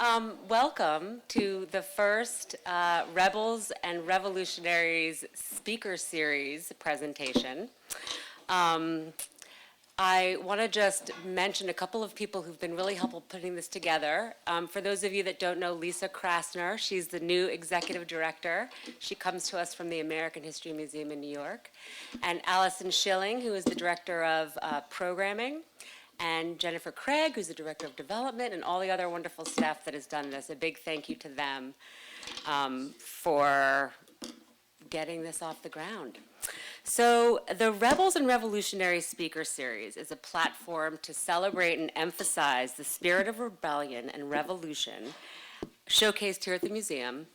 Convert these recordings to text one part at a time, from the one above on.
Welcome to the first Rebels and Revolutionaries Speaker Series presentation. I want to just mention a couple of people who've been really helpful putting this together. For those of you that don't know Lisa Krasner, she's the new executive director. She comes to us from the American History Museum in New York. And Allison Schilling, who is the director of programming. And Jennifer Craig, who's the Director of Development, and all the other wonderful staff that has done this. A big thank you to them for getting this off the ground. So the Rebels and Revolutionary Speaker Series is a platform to celebrate and emphasize the spirit of rebellion and revolution showcased here at the museum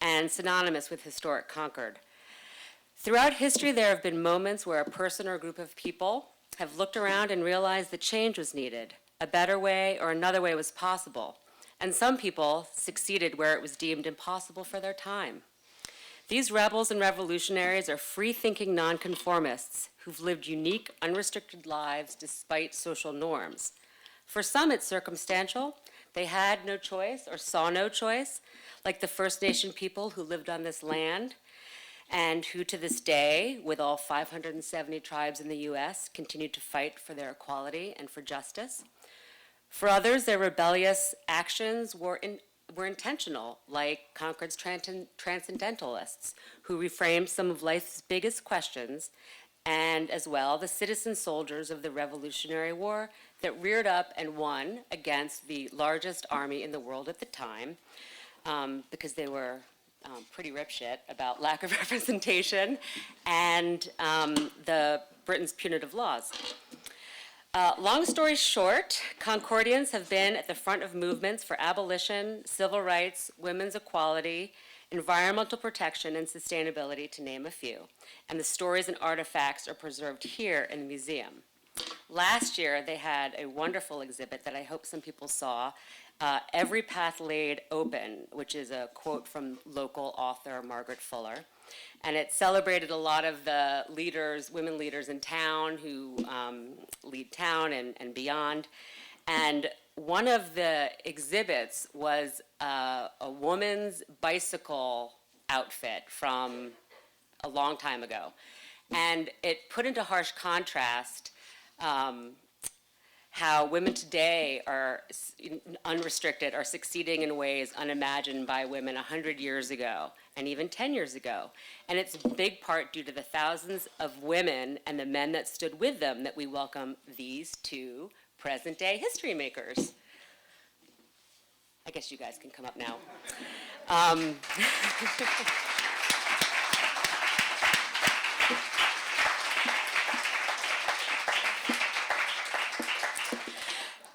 and synonymous with historic Concord. Throughout history, there have been moments where a person or a group of people have looked around and realized that change was needed. A better way or another way was possible. And some people succeeded where it was deemed impossible for their time. These rebels and revolutionaries are free-thinking nonconformists who've lived unique, unrestricted lives despite social norms. For some, it's circumstantial. They had no choice or saw no choice, like the First Nation people who lived on this land, and who to this day, with all 570 tribes in the US, continue to fight for their equality and for justice. For others, their rebellious actions were intentional, like Concord's transcendentalists, who reframed some of life's biggest questions, and as well, the citizen soldiers of the Revolutionary War that reared up and won against the largest army in the world at the time, because they were pretty ripshit about lack of representation and the Britain's punitive laws. Long story short, Concordians have been at the front of movements for abolition, civil rights, women's equality, environmental protection, and sustainability, to name a few. And the stories and artifacts are preserved here in the museum. Last year, they had a wonderful exhibit that I hope some people saw, Every Path Laid Open, which is a quote from local author Margaret Fuller. And it celebrated a lot of the leaders, women leaders in town who lead town and beyond. And one of the exhibits was a woman's bicycle outfit from a long time ago. And it put into harsh contrast how women today are unrestricted, are succeeding in ways unimagined by women 100 years ago and even 10 years ago. And it's big part due to the thousands of women and the men that stood with them that we welcome these two present-day history makers. I guess you guys can come up now.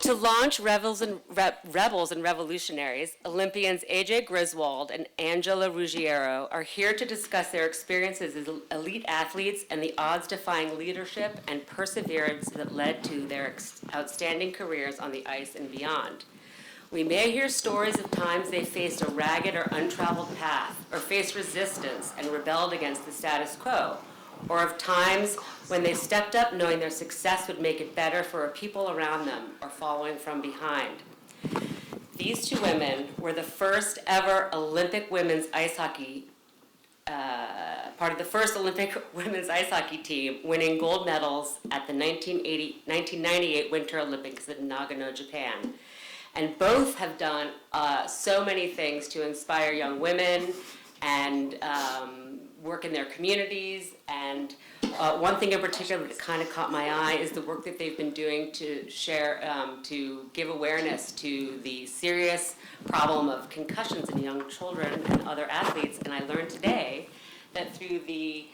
To launch Rebels and Revolutionaries, Olympians AJ Griswold and Angela Ruggiero are here to discuss their experiences as elite athletes and the odds-defying leadership and perseverance that led to their outstanding careers on the ice and beyond. We may hear stories of times they faced a ragged or untraveled path, or faced resistance and rebelled against the status quo, or of times when they stepped up knowing their success would make it better for people around them or following from behind. These two women were the first ever Olympic women's ice hockey, part of the first Olympic women's ice hockey team, winning gold medals at the 1998 Winter Olympics in Nagano, Japan. And both have done so many things to inspire young women and work in their communities. And one thing in particular that kind of caught my eye is the work that they've been doing to share, to give awareness to the serious problem of concussions in young children and other athletes. And I learned today that through the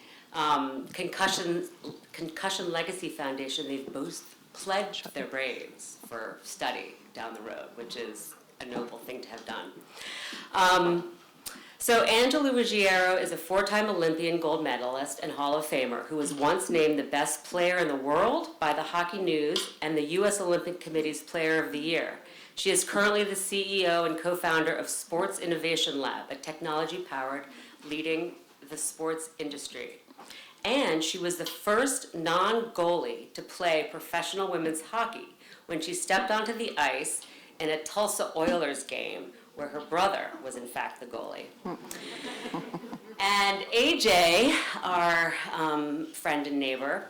Concussion Legacy Foundation, they've both pledged their brains for study down the road, which is a noble thing to have done. So Angela Ruggiero is a four-time Olympian gold medalist and Hall of Famer who was once named the best player in the world by the Hockey News and the U.S. Olympic Committee's Player of the Year. She is currently the CEO and co-founder of Sports Innovation Lab, a technology-powered leading the sports industry. And she was the first non-goalie to play professional women's hockey when she stepped onto the ice in a Tulsa Oilers game where her brother was in fact the goalie. And AJ, our friend and neighbor,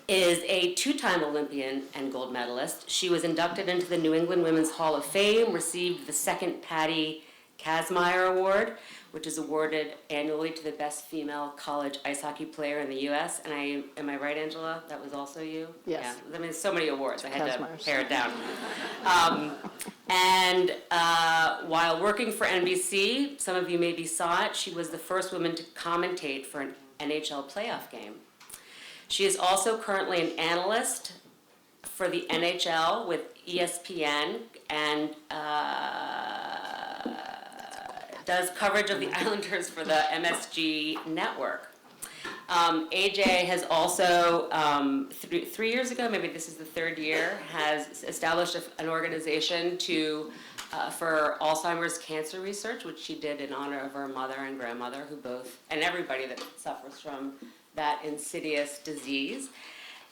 is a two-time Olympian and gold medalist. She was inducted into the New England Women's Hall of Fame, received the second Patty Kazmaier Award, which is awarded annually to the best female college ice hockey player in the U.S. And am I right, Angela? That was also you? Yes. Yeah. I mean, so many awards. I had Kazmaier's. to pare it down. While working for NBC, some of you maybe saw it, she was the first woman to commentate for an NHL playoff game. She is also currently an analyst for the NHL with ESPN and does coverage of the Islanders for the MSG network. AJ has also, 3 years ago, maybe this is the third year, has established an organization for Alzheimer's cancer research, which she did in honor of her mother and grandmother, who both, and everybody that suffers from that insidious disease.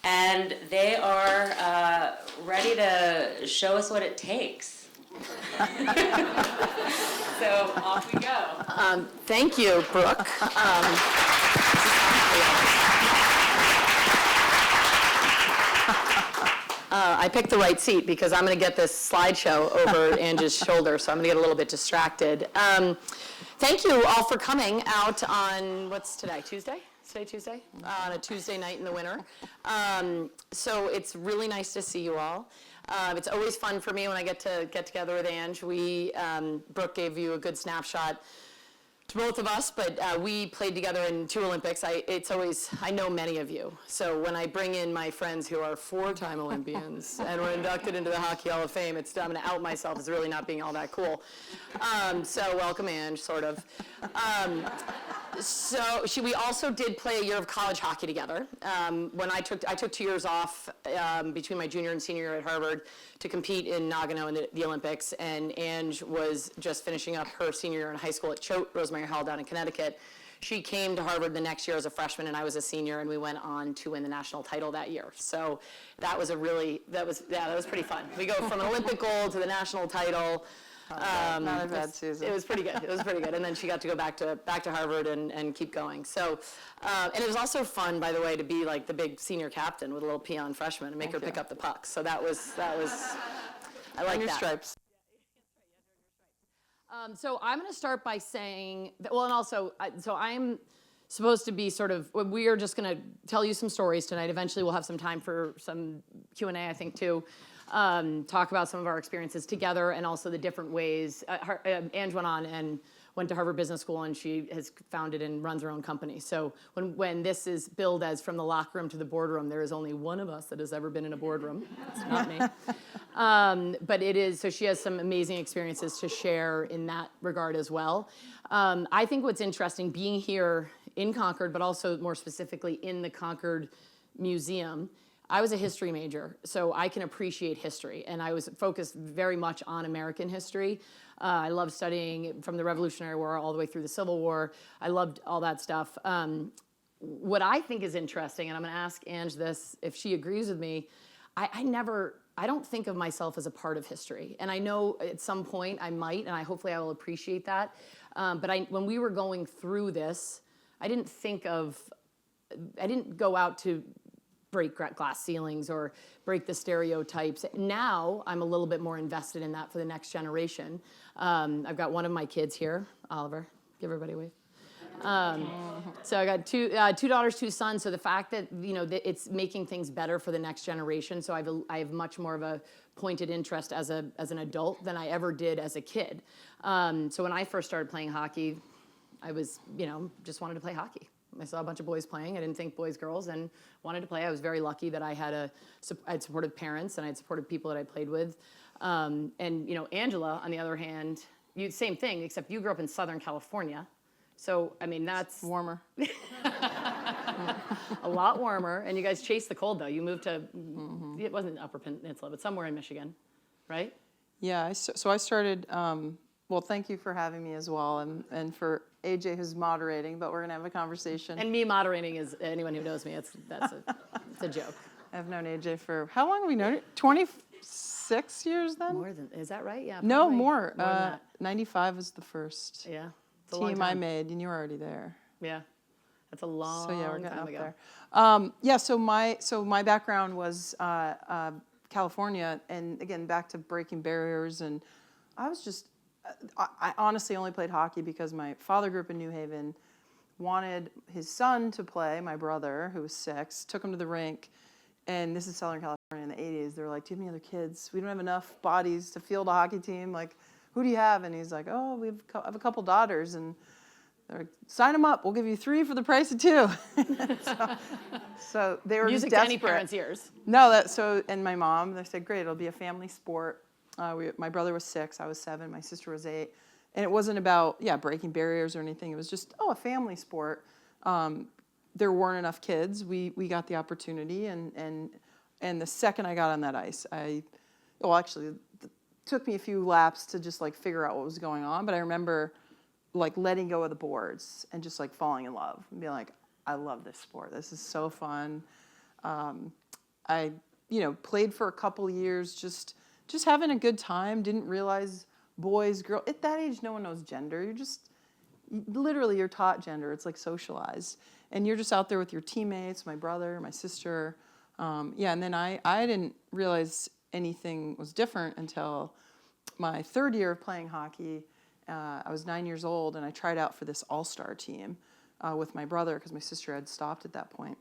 And they are ready to show us what it takes. So off we go. Thank you, Brooke. I picked the right seat because I'm going to get this slideshow over Angie's shoulder, so I'm going to get a little bit distracted. Thank you all for coming out on, what's today, Tuesday? Is today Tuesday? On a Tuesday night in the winter. So it's really nice to see you all. It's always fun for me when I get together with Ange. Brooke gave you a good snapshot to both of us, but we played together in 2 Olympics. I know many of you. So when I bring in my friends who are 4-time Olympians and were inducted into the Hockey Hall of Fame, I'm going to out myself as really not being all that cool. So welcome, Ange, sort of. We also did play a year of college hockey together. When I took 2 years off between my junior and senior year at Harvard to compete in Nagano in the Olympics, and Ange was just finishing up her senior year in high school at Choate Rosemary Hall down in Connecticut. She came to Harvard the next year as a freshman, and I was a senior, and we went on to win the national title that year. So that was pretty fun. We go from an Olympic gold to the national title. Not a bad season. It was pretty good. And then she got to go back to Harvard and keep going. So, and it was also fun, by the way, to be like the big senior captain with a little peon freshman and make her pick up the puck. So that was I like your that. stripes. So I'm going to start by saying that, well, and also, so I'm supposed to be we are just going to tell you some stories tonight. Eventually we'll have some time for some Q&A, I think, too. Talk about some of our experiences together and also the different ways. Ange went on and went to Harvard Business School, and she has founded and runs her own company. So when this is billed as from the locker room to the boardroom, there is only one of us that has ever been in a boardroom. It's not me. But it is, so she has some amazing experiences to share in that regard as well. I think what's interesting being here in Concord, but also more specifically in the Concord Museum, I was a history major, so I can appreciate history, and I was focused very much on American history. I love studying from the Revolutionary War all the way through the Civil War. I loved all that stuff. What I think is interesting, and I'm going to ask Ange this, if she agrees with me, I don't think of myself as a part of history, and I know at some point I might, and hopefully I will appreciate that. But when we were going through this, I didn't go out to break glass ceilings or break the stereotypes. Now I'm a little bit more invested in that for the next generation. I've got one of my kids here, Oliver. Give everybody a wave. So I got two daughters, 2 sons. So the fact that that it's making things better for the next generation. So I have much more of a pointed interest as an adult than I ever did as a kid. So when I first started playing hockey, I was just wanted to play hockey. I saw a bunch of boys playing. I didn't think boys, girls, and wanted to play. I was very lucky that I had supportive parents and I had supportive people that I played with. And Angela, on the other hand, same thing, except you grew up in Southern California. So, I mean, that's Warmer. a lot warmer. And you guys chased the cold, though. You moved to, it wasn't Upper Peninsula, but somewhere in Michigan, right? Yeah, so I started, well, thank you for having me as well, and for AJ who's moderating, but we're going to have a conversation. And me moderating is, anyone who knows me, it's a joke. I've known AJ for, how long have we known it? 26 6 years then. More than, is that right? Yeah. No, probably more. More than that. 95 was the first Yeah. It's a long team I time. made, and you were already there. Yeah. That's a long So yeah, we're getting time up ago. there. Yeah, so my background was California, and again back to breaking barriers, and I was just I honestly only played hockey because my father grew up in New Haven, wanted his son to play, my brother who was 6, took him to the rink, and this is Southern California in the 80s. They were like, "Do you have any other kids? We don't have enough bodies to field a hockey team. Like, who do you have?" And he's like, "Oh, I have a couple daughters," and they're like, "Sign them up. We'll give you 3 for the price of 2." so they were Music just to any desperate. parent's ears. No, and my mom, they said, "Great, it'll be a family sport." My brother was 6, I was 7, my sister was 8, and it wasn't about breaking barriers or anything. It was just a family sport. There weren't enough kids. We got the opportunity, and the second I got on that ice, actually, it took me a few laps to just like figure out what was going on. But I remember like letting go of the boards and just like falling in love and being like, I love this sport. This is so fun. I played for a couple years, just having a good time. Didn't realize boys, girls. At that age, no one knows gender. Literally you're taught gender. It's like socialized, and you're just out there with your teammates, my brother, my sister. And then I didn't realize anything was different until my 3rd year of playing hockey. I was 9 years old, and I tried out for this all-star team with my brother because my sister had stopped at that point,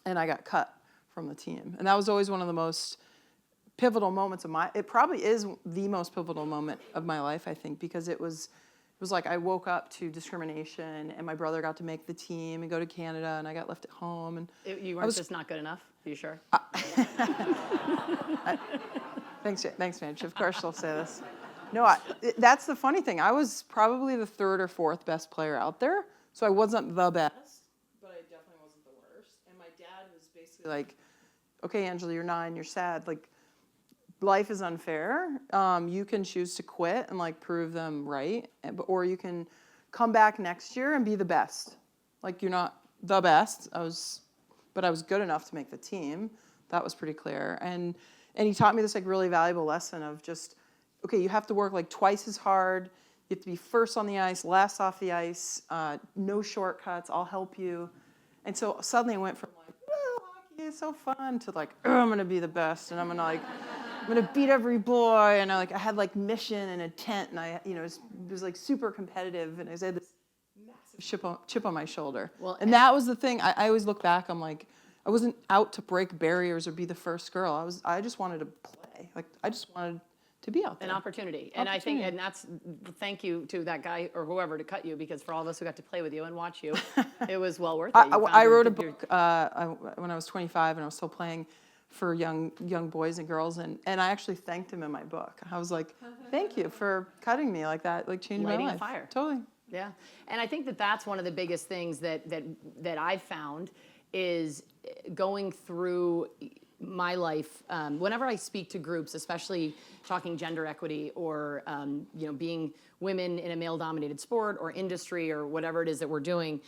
and I got cut from the team. And that was always one of the most pivotal moments it probably is the most pivotal moment of my life, I think, because it was like I woke up to discrimination, and my brother got to make the team and go to Canada, and I got left at home. And You weren't just not good enough? Are you sure? Thanks, Mitch. Of course she'll say this. No, that's the funny thing. I was probably the 3rd or 4th best player out there, so I wasn't the best, but I definitely wasn't the worst. And my dad was basically like, "Okay, Angela, you're 9, you're sad. Like, life is unfair. You can choose to quit and like prove them right, or you can come back next year and be the best. Like, you're not the best. But I was good enough to make the team. That was pretty clear. And he taught me this like really valuable lesson of just, okay, you have to work like twice as hard. You have to be first on the ice, last off the ice. No shortcuts. I'll help you. And so suddenly I went from like, hockey is so fun, to like, I'm gonna be the best, and I'm gonna beat every boy. And I had like mission and intent, and it was like super competitive, and I had this massive chip on my shoulder. Well, and that was the thing. I always look back. I'm like, I wasn't out to break barriers or be the first girl. I just wanted to play. Like, I just wanted to be out there. An opportunity. And I think, and that's, thank you to that guy or whoever to cut you, because for all of us who got to play with you and watch you, it was well worth it. I wrote a book when I was 25, and I was still playing for young boys and girls, and I actually thanked him in my book. I was like, thank you for cutting me like that, like changed Lighting my a life. fire. Totally. Yeah, and I think that's one of the biggest things that I've found is going through my life. Whenever I speak to groups, especially talking gender equity or being women in a male-dominated sport or industry or whatever it is that we're doing,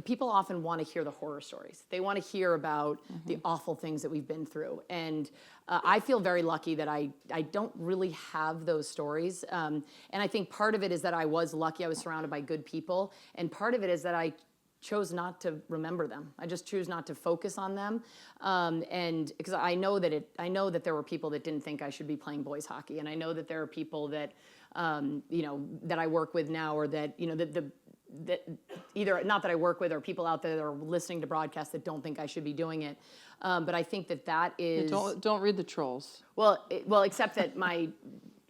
people often want to hear the horror stories. They want to hear about the awful things that we've been through, and I feel very lucky that I don't really have those stories. And I think part of it is that I was lucky. I was surrounded by good people, and part of it is that I chose not to remember them. I just choose not to focus on them, and because I know that there were people that didn't think I should be playing boys hockey, and I know that there are people that that I work with now, or that that either not that I work with, or people out there that are listening to broadcasts that don't think I should be doing it. But I think that is Don't read the trolls. well, except that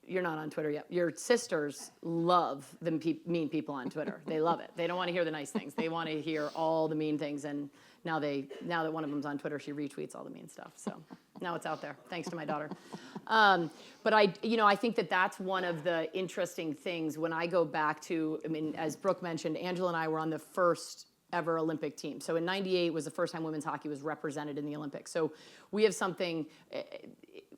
you're not on Twitter yet. Your sisters love the mean people on Twitter. They love it. They don't want to hear the nice things. They want to hear all the mean things. And now that one of them's on Twitter, she retweets all the mean stuff. So now it's out there, thanks to my daughter. But I think that's one of the interesting things when I go back to, as Brooke mentioned, Angela and I were on the first ever Olympic team. So in '98 was the first time women's hockey was represented in the Olympics. So we have something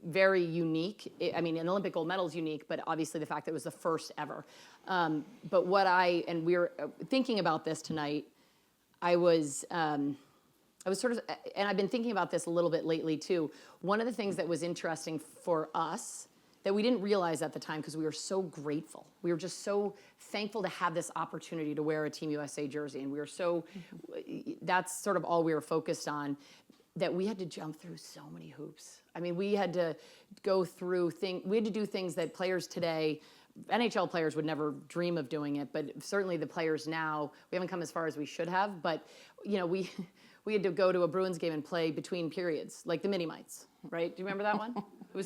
very unique. An Olympic gold medal is unique, but obviously the fact that it was the first ever. But we were thinking about this tonight, I was I was sort of, and I've been thinking about this a little bit lately too. One of the things that was interesting for us that we didn't realize at the time because we were so grateful. We were just so thankful to have this opportunity to wear a Team USA jersey, and we were so, that's sort of all we were focused on, that we had to jump through so many hoops. I mean, we had to go through we had to do things that players today, NHL players would never dream of doing it, but certainly the players now, we haven't come as far as we should have, but we had to go to a Bruins game and play between periods, like the mini-mites, right? Do you remember that one?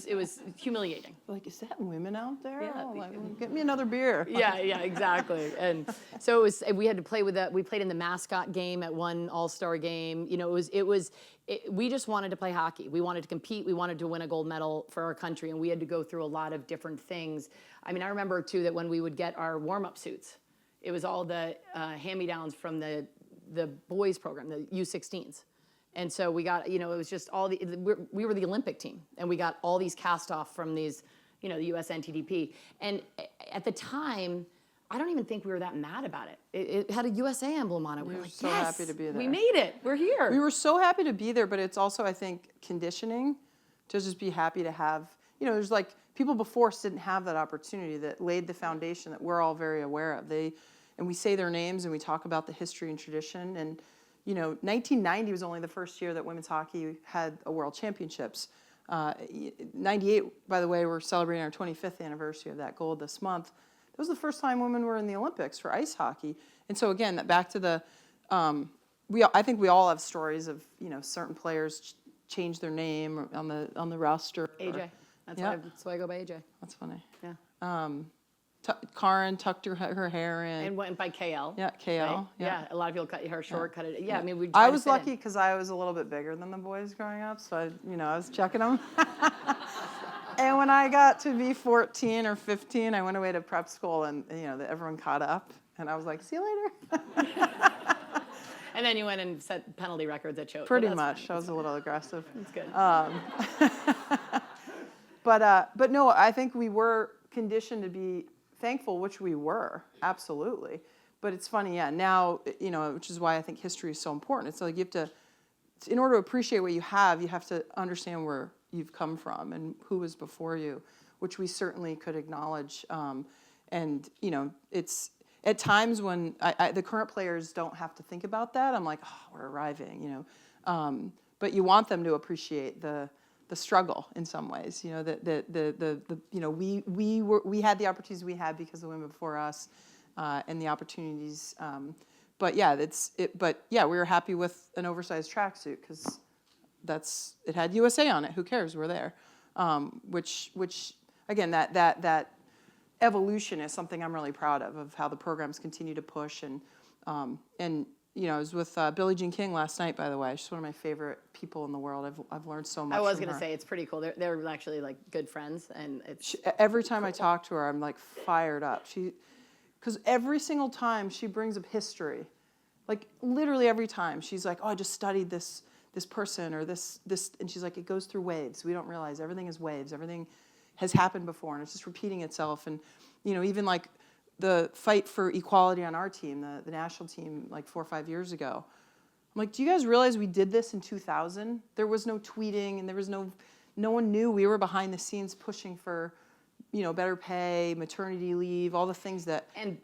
It was humiliating. Like, is that women out there? Yeah. Oh, like, get me another beer. Yeah, exactly. And so we had to play with we played in the mascot game at one All-Star game. We just wanted to play hockey. We wanted to compete. We wanted to win a gold medal for our country, and we had to go through a lot of different things. I mean, I remember too that when we would get our warm-up suits, it was all the hand-me-downs from the boys program, the U16s. And so we got, it was just we were the Olympic team, and we got all these cast off from these, the US NTDP. And at the time, I don't even think we were that mad about it. It had a USA emblem on it. We were like, so yes, happy to be there. we made it. We're here. We were so happy to be there, but it's also, I think, conditioning to just be happy to have, there's like people before us didn't have that opportunity that laid the foundation that we're all very aware of. And we say their names and we talk about the history and tradition. And 1990 was only the first year that women's hockey had a world championships. 98, by the way, we're celebrating our 25th anniversary of that gold this month. That was the first time women were in the Olympics for ice hockey. And so again, back to the, I think we all have stories of certain players change their name on the roster. AJ. That's why I go by AJ. That's funny. Yeah. Karen tucked her hair in. And went by KL. Yeah, KL. Right? Yeah, a lot of people cut her short, cut it. Yeah, I mean, we. I was lucky because I was a little bit bigger than the boys growing up, so I was checking them. And when I got to be 14 or 15, I went away to prep school, and everyone caught up, and I was like, "See you later." And then you went and set penalty records at Choate. Pretty much. I was a little aggressive. That's good. But no, I think we were conditioned to be thankful, which we were, absolutely. But it's funny, now, which is why I think history is so important. It's like you have to, in order to appreciate what you have to understand where you've come from and who was before you, which we certainly could acknowledge. And, it's at times when the current players don't have to think about that, I'm like, oh, we're arriving, but you want them to appreciate the struggle in some ways, we had the opportunities we had because of the women before us, and the opportunities. But we were happy with an oversized tracksuit because it had USA on it. Who cares? We're there. Which again, that evolution is something I'm really proud of how the programs continue to push and I was with Billie Jean King last night, by the way. She's one of my favorite people in the world. I've learned so much. I was going to say it's pretty cool. They're actually like good friends, and every time I talk to her, I'm like fired up. Because every single time she brings up history, like literally every time she's like, "Oh, I just studied this person or this," and she's like, "It goes through waves. We don't realize everything is waves. Everything has happened before, and it's just repeating itself." And even like the fight for equality on our team, the national team, like 4 or 5 years ago. I'm like, do you guys realize we did this in 2000? There was no tweeting, and there was no one knew we were behind the scenes pushing for, better pay, maternity leave, all the things that. And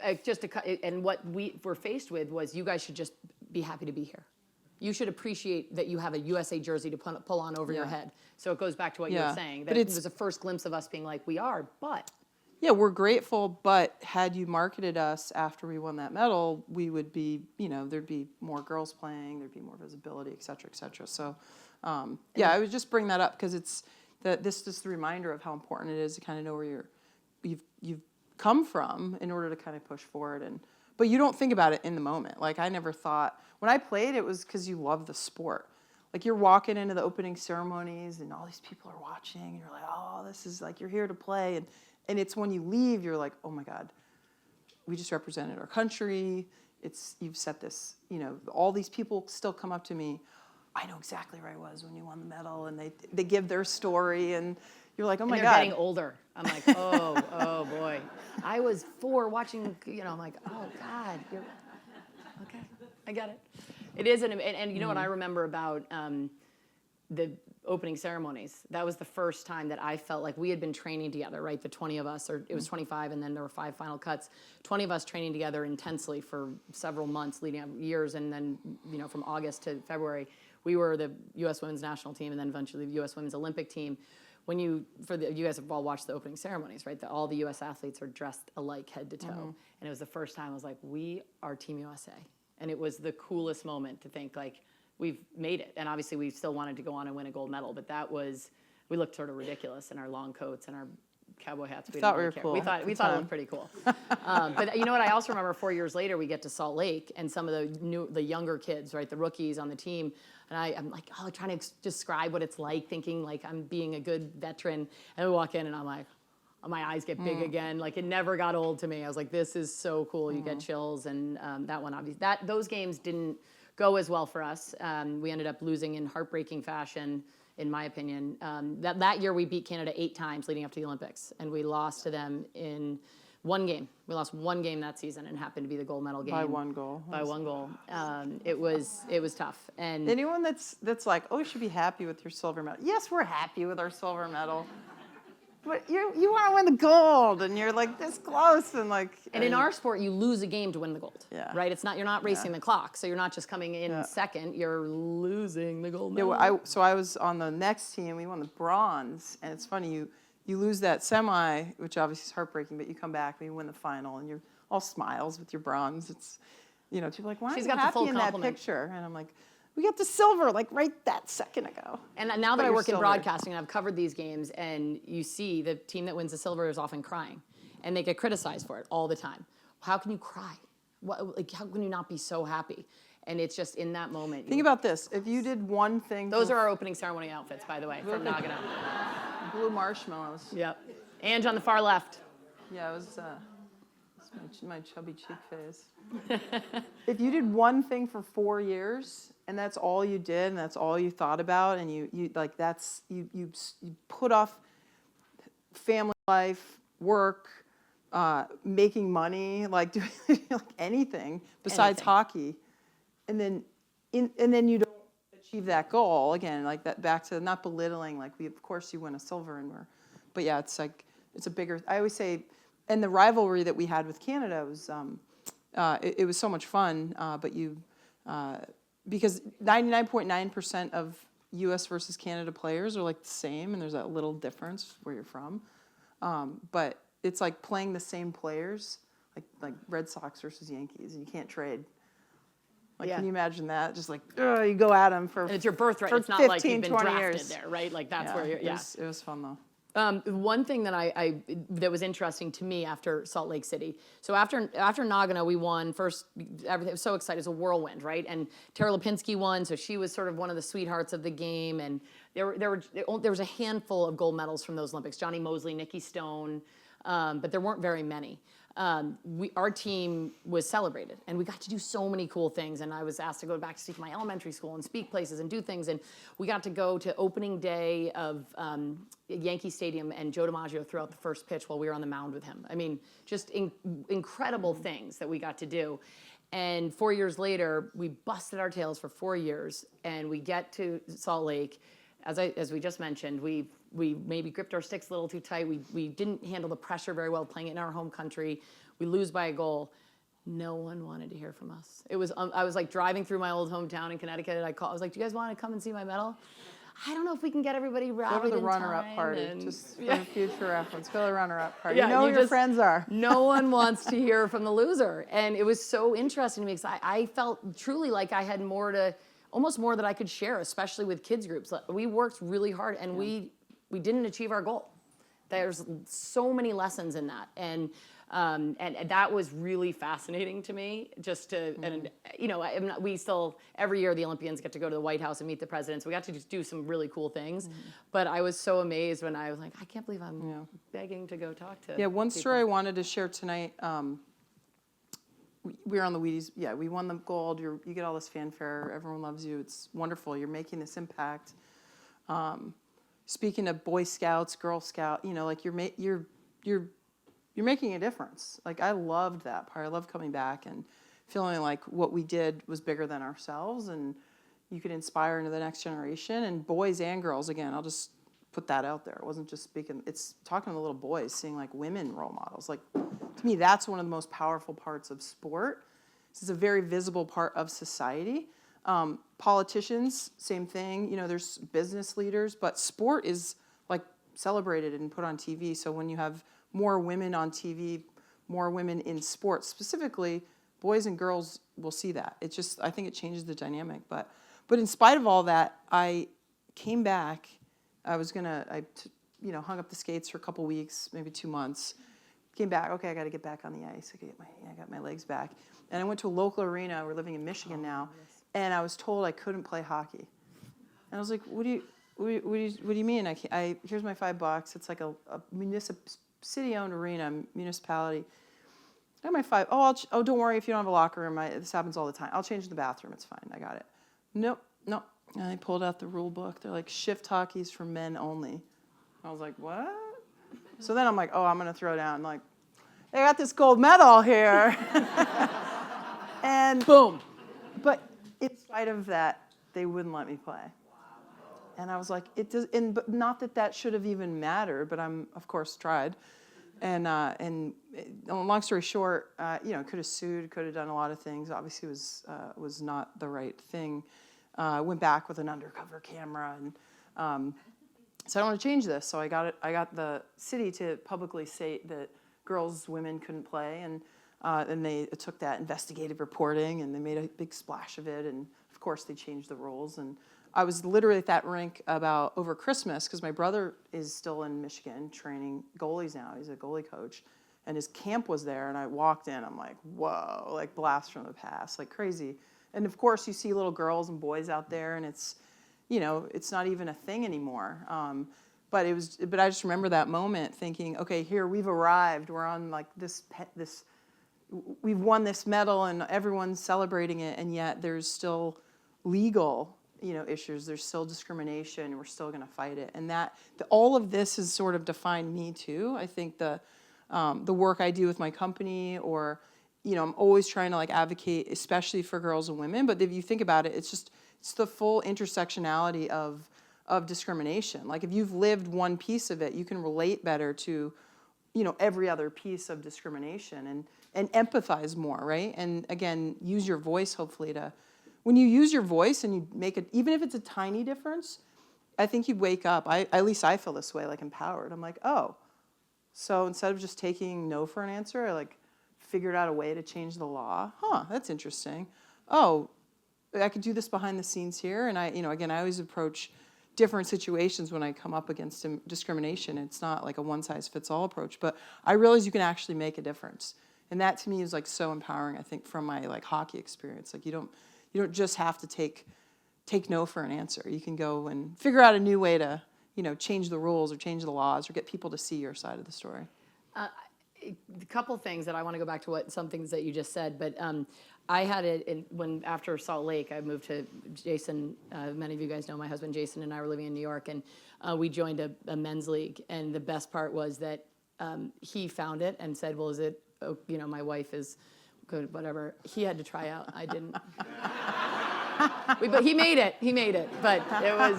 and what we were faced with was, you guys should just be happy to be here. You should appreciate that you have a USA jersey to pull on over your head. So it goes back to what you were saying. That it was the first glimpse of us being like, we are, but. Yeah, we're grateful, but had you marketed us after we won that medal, we would be, there'd be more girls playing, there'd be more visibility, et cetera, et cetera. So, I would just bring that up because this is just a reminder of how important it is to kind of know where you've come from in order to kind of push forward. But you don't think about it in the moment. Like I never thought, when I played, it was because you love the sport. Like you're walking into the opening ceremonies and all these people are watching and you're like, oh, this is like, you're here to play. And it's when you leave, you're like, oh my God, we just represented our country. You've set this, all these people still come up to me. I know exactly where I was when you won the medal, and they give their story, and you're like, oh my God. They're getting older. I'm like, oh boy. I was 4 watching, I'm like, oh God, okay, I got it. It is, and you know what I remember about the opening ceremonies? That was the first time that I felt like we had been training together, right? The 20 of us, or it was 25, and then there were 5 final cuts. 20 of us training together intensely for several months, leading up years, and then from August to February, we were the U.S. Women's National Team, and then eventually the U.S. Women's Olympic Team. You guys have all watched the opening ceremonies, right? All the U.S. athletes are dressed alike, head to toe, and it was the first time I was like, we are Team USA, and it was the coolest moment to think like, we've made it. And obviously we still wanted to go on and win a gold medal, but we looked sort of ridiculous in our long coats and our cowboy hats. We thought didn't we really were care. cool We thought it looked pretty cool. But you know what? I also remember 4 years later, we get to Salt Lake, and some of the younger kids, right, the rookies on the team, and I'm like, trying to describe what it's like, thinking like I'm being a good veteran, and we walk in, and I'm like, my eyes get big again. Like it never got old to me. I was like, this is so cool. You get chills, and that one obviously those games didn't go as well for us. We ended up losing in heartbreaking fashion, in my opinion. That year we beat Canada 8 times leading up to the Olympics, and we lost to them in one game. We lost one game that season, and happened to be the gold medal game. By 1 goal. By 1 goal. It was tough. And Anyone that's like, oh, you should be happy with your silver medal. Yes, we're happy with our silver medal. But you want to win the gold, and you're like this close, and like. And in our sport, you lose a game to win the gold. Yeah. Right. You're not racing the clock, so you're not just coming in second. You're losing the gold medal. Yeah, so I was on the next team. We won the bronze, and it's funny you lose that semi, which obviously is heartbreaking, but you come back and you win the final, and you're all smiles with your bronze. It's, people are like, why aren't you happy in that picture? And I'm like, we got the silver like right that second ago. And now that I work in broadcasting, and I've covered these games, and you see the team that wins the silver is often crying, and they get criticized for it all the time. How can you cry? How can you not be so happy? And it's just in that moment. Think about this. If you did one thing. Those are our opening ceremony outfits, by the way, from Nagano. Blue marshmallows. Yep. Ange on the far left. Yeah, it was my chubby cheek phase. If you did one thing for 4 years, and that's all you did, and that's all you thought about, and you put off family life, work, making money, like doing like anything besides hockey, and then you don't achieve that goal again, like that, back to not belittling, like of course you win a silver, but yeah, it's like it's a bigger. I always say, and the rivalry that we had with Canada was it was so much fun, but because 99.9% of U.S. versus Canada players are like the same, and there's that little difference where you're from. But it's like playing the same players, like Red Sox versus Yankees, and you can't trade. Like, can you imagine that? Just like, you go at them for. And it's your birthright. It's not 15, like you've been 20 drafted years. there, right? Like that's where you're. It was fun though. One thing that that was interesting to me after Salt Lake City. So after Nagano, we won first. Everything was so excited. It was a whirlwind, right? And Tara Lipinski won, so she was sort of one of the sweethearts of the game. And there was a handful of gold medals from those Olympics. Johnny Mosley, Nikki Stone, but there weren't very many. Our team was celebrated, and we got to do so many cool things. And I was asked to go back to speak my elementary school and speak places and do things. And we got to go to opening day of Yankee Stadium, and Joe DiMaggio threw out the first pitch while we were on the mound with him. I mean, just incredible things that we got to do. And 4 years later, we busted our tails for 4 years, and we get to Salt Lake. As we just mentioned, we maybe gripped our sticks a little too tight. We didn't handle the pressure very well playing it in our home country. We lose by a goal. No one wanted to hear from us. It was I was like driving through my old hometown in Connecticut, and I was like, "Do you guys want to come and see my medal?" I don't know if we can get everybody rallied Go to the in runner-up time, party, and- just for future reference. Go to the runner-up party. Yeah, you know who your just- friends are. No one wants to hear from the loser. And it was so interesting to me because I felt truly like I had almost more that I could share, especially with kids groups. We worked really hard, and we didn't achieve our goal. There's so many lessons in that, and that was really fascinating to me. Just to, and we still every year the Olympians get to go to the White House and meet the presidents. We got to just do some really cool things. But I was so amazed when I was like, I can't believe I'm begging to go talk to. Yeah, one people. story I wanted to share tonight. We were on the Wheaties. Yeah, we won the gold. You get all this fanfare. Everyone loves you. It's wonderful. You're making this impact. Speaking of Boy Scouts, Girl Scout, like you're making a difference. Like I loved that part. I loved coming back and feeling like what we did was bigger than ourselves, and you could inspire into the next generation. And boys and girls, again, I'll just put that out there. It wasn't just speaking, it's talking to the little boys, seeing like women role models. Like, to me, that's one of the most powerful parts of sport. This is a very visible part of society. Politicians, same thing. You know, there's business leaders, but sport is like celebrated and put on TV. So when you have more women on TV, more women in sports specifically, boys and girls will see that. It's just, I think it changes the dynamic. But in spite of all that, I came back. I hung up the skates for a couple weeks, maybe 2 months. Came back, okay, I got to get back on the ice. I got my legs back. And I went to a local arena. We're living in Michigan now. And I was told I couldn't play hockey. And I was like, what do you mean? Here's my $5. It's like a city-owned arena, municipality. I got my $5. Oh, don't worry if you don't have a locker room. This happens all the time. I'll change the bathroom. It's fine. I got it. Nope. And I pulled out the rule book. They're like, shift hockey's for men only. I was like, what? So then I'm like, oh, I'm going to throw down. I'm like, they got this gold medal here. And Boom. But in spite of that, they wouldn't let me play. And I was like, but not that should have even mattered, but I'm, of course, tried. And long story short, could have sued, could have done a lot of things. Obviously, was not the right thing. Went back with an undercover camera, and so I don't want to change this. So I got the city to publicly say that women couldn't play, and they took that investigative reporting and they made a big splash of it. And of course, they changed the rules. And I was literally at that rink over Christmas because my brother is still in Michigan training goalies now. He's a goalie coach, and his camp was there. And I walked in. I'm like, whoa, like blast from the past, like crazy. And of course, you see little girls and boys out there, and it's not even a thing anymore. But I just remember that moment thinking, okay, here we've arrived. We're on like we've won this medal, and everyone's celebrating it, and yet there's still legal, issues. There's still discrimination. We're still going to fight it, and all of this has sort of defined me too. I think the work I do with my company, or I'm always trying to like advocate, especially for girls and women. But if you think about it, it's the full intersectionality of discrimination. Like if you've lived one piece of it, you can relate better to, every other piece of discrimination and empathize more, right? And again, use your voice hopefully when you use your voice and you make it, even if it's a tiny difference, I think you wake up. At least I feel this way, like empowered. I'm like, oh, so instead of just taking no for an answer, I like figured out a way to change the law. Huh, that's interesting. Oh, I could do this behind the scenes here. And I always approach different situations when I come up against discrimination. It's not like a one-size-fits-all approach, but I realize you can actually make a difference. And that to me is like so empowering, I think, from my like hockey experience. Like you don't just have to take no for an answer. You can go and figure out a new way to, change the rules or change the laws or get people to see your side of the story. A couple things that I want to go back to some things that you just said, but I had it after Salt Lake, I moved to Jason. Many of you guys know my husband Jason and I were living in New York, and we joined a men's league. And the best part was that he found it and said, "Well, is it? My wife is good, whatever." He had to try out. I didn't. But he made it. But it was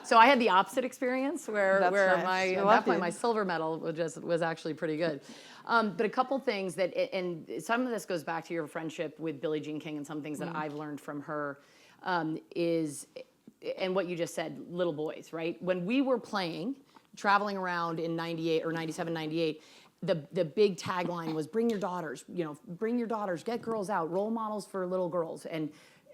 so I had the opposite experience where Nice. at that point my silver medal was actually pretty good. But a couple things and some of this goes back to your friendship with Billie Jean King, and some things that I've learned from her is, and what you just said, little boys, right? When we were traveling around in 98 or 97, 98, the big tagline was bring your daughters, get girls out, role models for little girls. And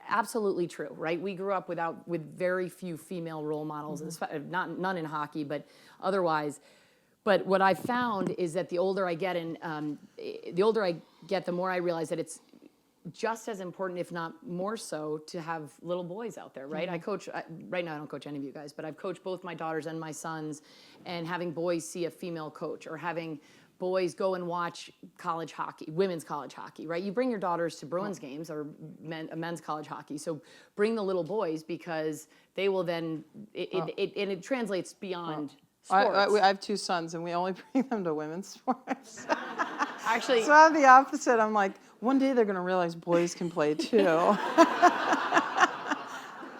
absolutely true, right? We grew up with very few female role models, none in hockey, but otherwise. But what I found is that the older I get, the more I realize that it's just as important, if not more so, to have little boys out there, right? Right now I don't coach any of you guys, but I've coached both my daughters and my sons, and having boys see a female coach, or having boys go and watch college hockey, women's college hockey, right? You bring your daughters to Bruins games or men's college hockey. So bring the little boys, because they will then, it translates beyond sports. I have two sons, and we only bring them to women's sports. Actually, so I'm the opposite. I'm like, one day they're going to realize boys can play too.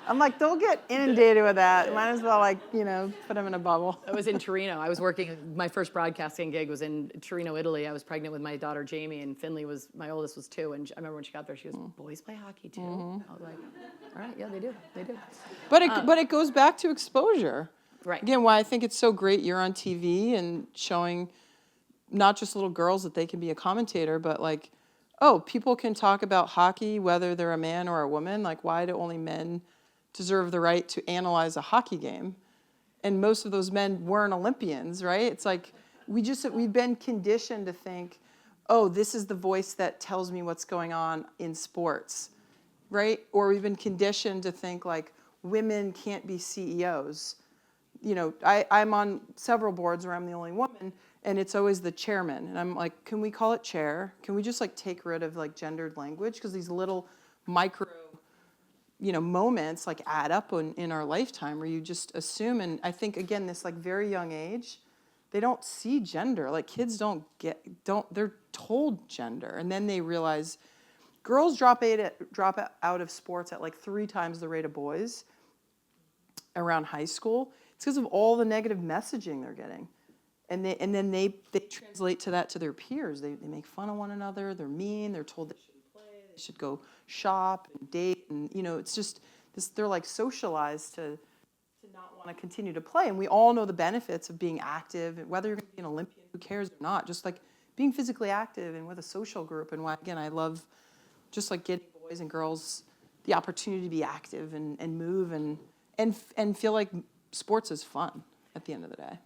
I'm like, they'll get inundated with that. Might as well, like, put them in a bubble. I was in Torino. I was working, my first broadcasting gig was in Torino, Italy. I was pregnant with my daughter, Jamie, and Finley was, my oldest was 2. And I remember when she got there, she goes, boys play hockey too? I was like, all right, yeah, they do. But it goes back to exposure. Right. Again, why I think it's so great you're on TV and showing not just little girls that they can be a commentator, but like, oh, people can talk about hockey whether they're a man or a woman. Like, why do only men deserve the right to analyze a hockey game? And most of those men weren't Olympians, right? It's like we've been conditioned to think, oh, this is the voice that tells me what's going on in sports, right? Or we've been conditioned to think like women can't be CEOs. I'm on several boards where I'm the only woman, and it's always the chairman. And I'm like, can we call it chair? Can we just like take rid of like gendered language? Because these little micro moments like add up in our lifetime where you just assume. And I think, again, this like very young age, they don't see gender. Like kids they're told gender. And then they realize girls drop out of sports at like 3 times the rate of boys around high school. It's because of all the negative messaging they're getting. And then they translate that to their peers. They make fun of one another. They're mean. They're told they shouldn't play. They should go shop and date. And, it's just this. They're like socialized to not want to continue to play. And we all know the benefits of being active. Whether you're going to be an Olympian, who cares or not, just like being physically active and with a social group. And why, again, I love just like getting boys and girls the opportunity to be active and move and feel like sports is fun at the end of the day.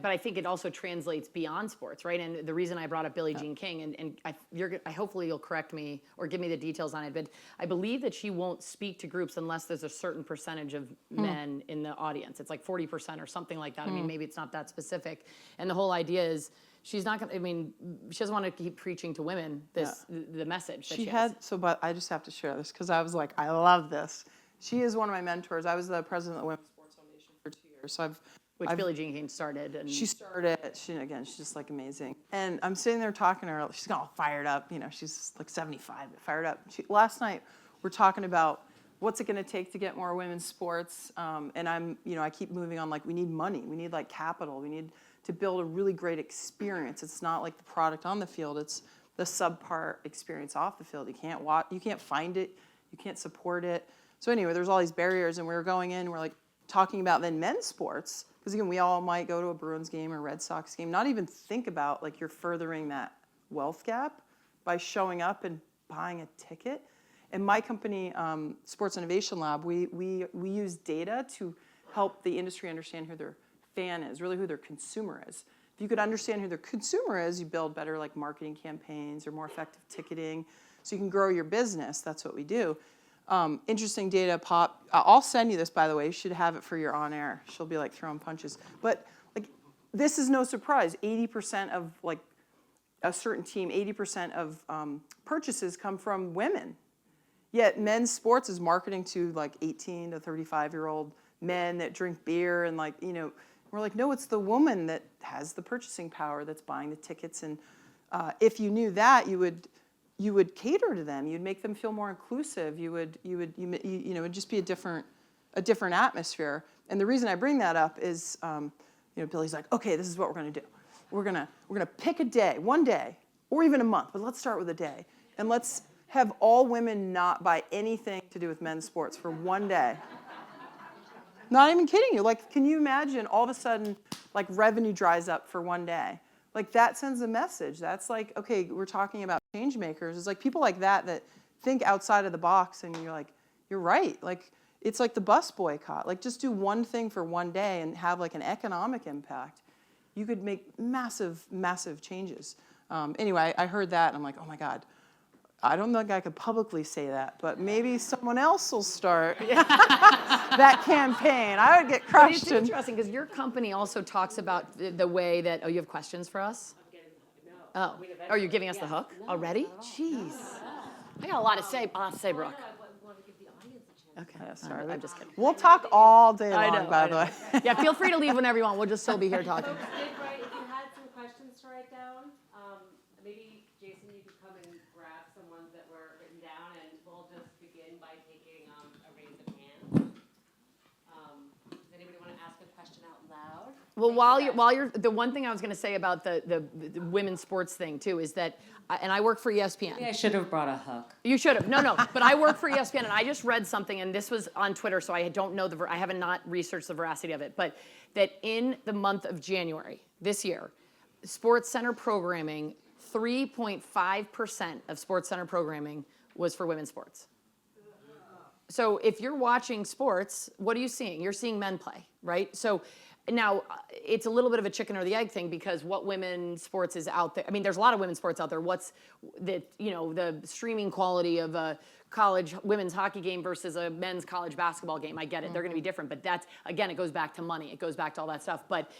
But I think it also translates beyond sports, right? And the reason I brought up Billie Jean King, and I hopefully you'll correct me or give me the details on it, but I believe that she won't speak to groups unless there's a certain percentage of men in the audience. It's like 40% or something like that. I mean, maybe it's not that specific. And the whole idea is she's not going to, she doesn't want to keep preaching to women the message that she has. But I just have to share this because I was like, I love this. She is one of my mentors. I was the president of the Women's Sports Foundation for 2 years. So Which Billie Jean King started. And she started, she's just like amazing. And I'm sitting there talking to her, she's all fired up, she's like 75, but fired up. Last night, we're talking about what's it going to take to get more women's sports. And I keep moving on, like, we need money, we need like capital, we need to build a really great experience. It's not like the product on the field, it's the subpar experience off the field. You can't find it, you can't support it. So anyway, there's all these barriers, and we were going in, we're like talking about then men's sports. Because again, we all might go to a Bruins game or Red Sox game, not even think about like you're furthering that wealth gap by showing up and buying a ticket. And my company, Sports Innovation Lab, we use data to help the industry understand who their fan is, really who their consumer is. If you could understand who their consumer is, you build better like marketing campaigns or more effective ticketing, so you can grow your business. That's what we do. Interesting data pop. I'll send you this, by the way. You should have it for your on-air. She'll be like throwing punches. But like, this is no surprise. 80% of like a certain team, 80% of purchases come from women. Yet men's sports is marketing to like 18 to 35-year-old men that drink beer and like, we're like, no, it's the woman that has the purchasing power that's buying the tickets. And if you knew that, you would cater to them. You'd make them feel more inclusive. It'd just be a different atmosphere. And the reason I bring that up is, Billie's like, okay, this is what we're going to do. We're gonna pick a day, one day, or even a month, but let's start with a day, and let's have all women not buy anything to do with men's sports for one day. Not even kidding you. Like, can you imagine all of a sudden, like, revenue dries up for one day? Like, that sends a message. That's like, okay, we're talking about change makers. It's like people like that think outside of the box, and you're like, you're right. Like, it's like the bus boycott. Like, just do one thing for one day and have like an economic impact. You could make massive, massive changes. Anyway, I heard that, and I'm like, oh my God. I don't think I could publicly say that, but maybe someone else will start that campaign. I would get crushed. But it's interesting because your company also talks about the way that. Oh, you have questions for us? I'm getting the hook. No. Oh, you're giving us the hook already? Jeez. I got a lot to say, Brooke. I want to give the audience a chance. Okay. Yeah, sorry. I'm just kidding. We'll talk all day long, I know, by the way. Yeah, feel free to leave whenever you want. We'll just still be here talking. If you had some questions to write down, maybe Jason, you could come and grab some Well, the one thing I was going to say about the women's sports thing too is that, and I work for ESPN. Maybe I should have brought a hook. You should have. No. But I work for ESPN, and I just read something, and this was on Twitter, so I don't know I haven't not researched the veracity of it, but that in the month of January this year, Sports Center programming, 3.5% of Sports Center programming was for women's sports. So if you're watching sports, what are you seeing? You're seeing men play, right? So now it's a little bit of a chicken or the egg thing because what women's sports is out there? I mean, there's a lot of women's sports out there. What's the streaming quality of a college women's hockey game versus a men's college basketball game? I get it. They're going to be different, but that's, again, it goes back to money. It goes back to all that stuff. But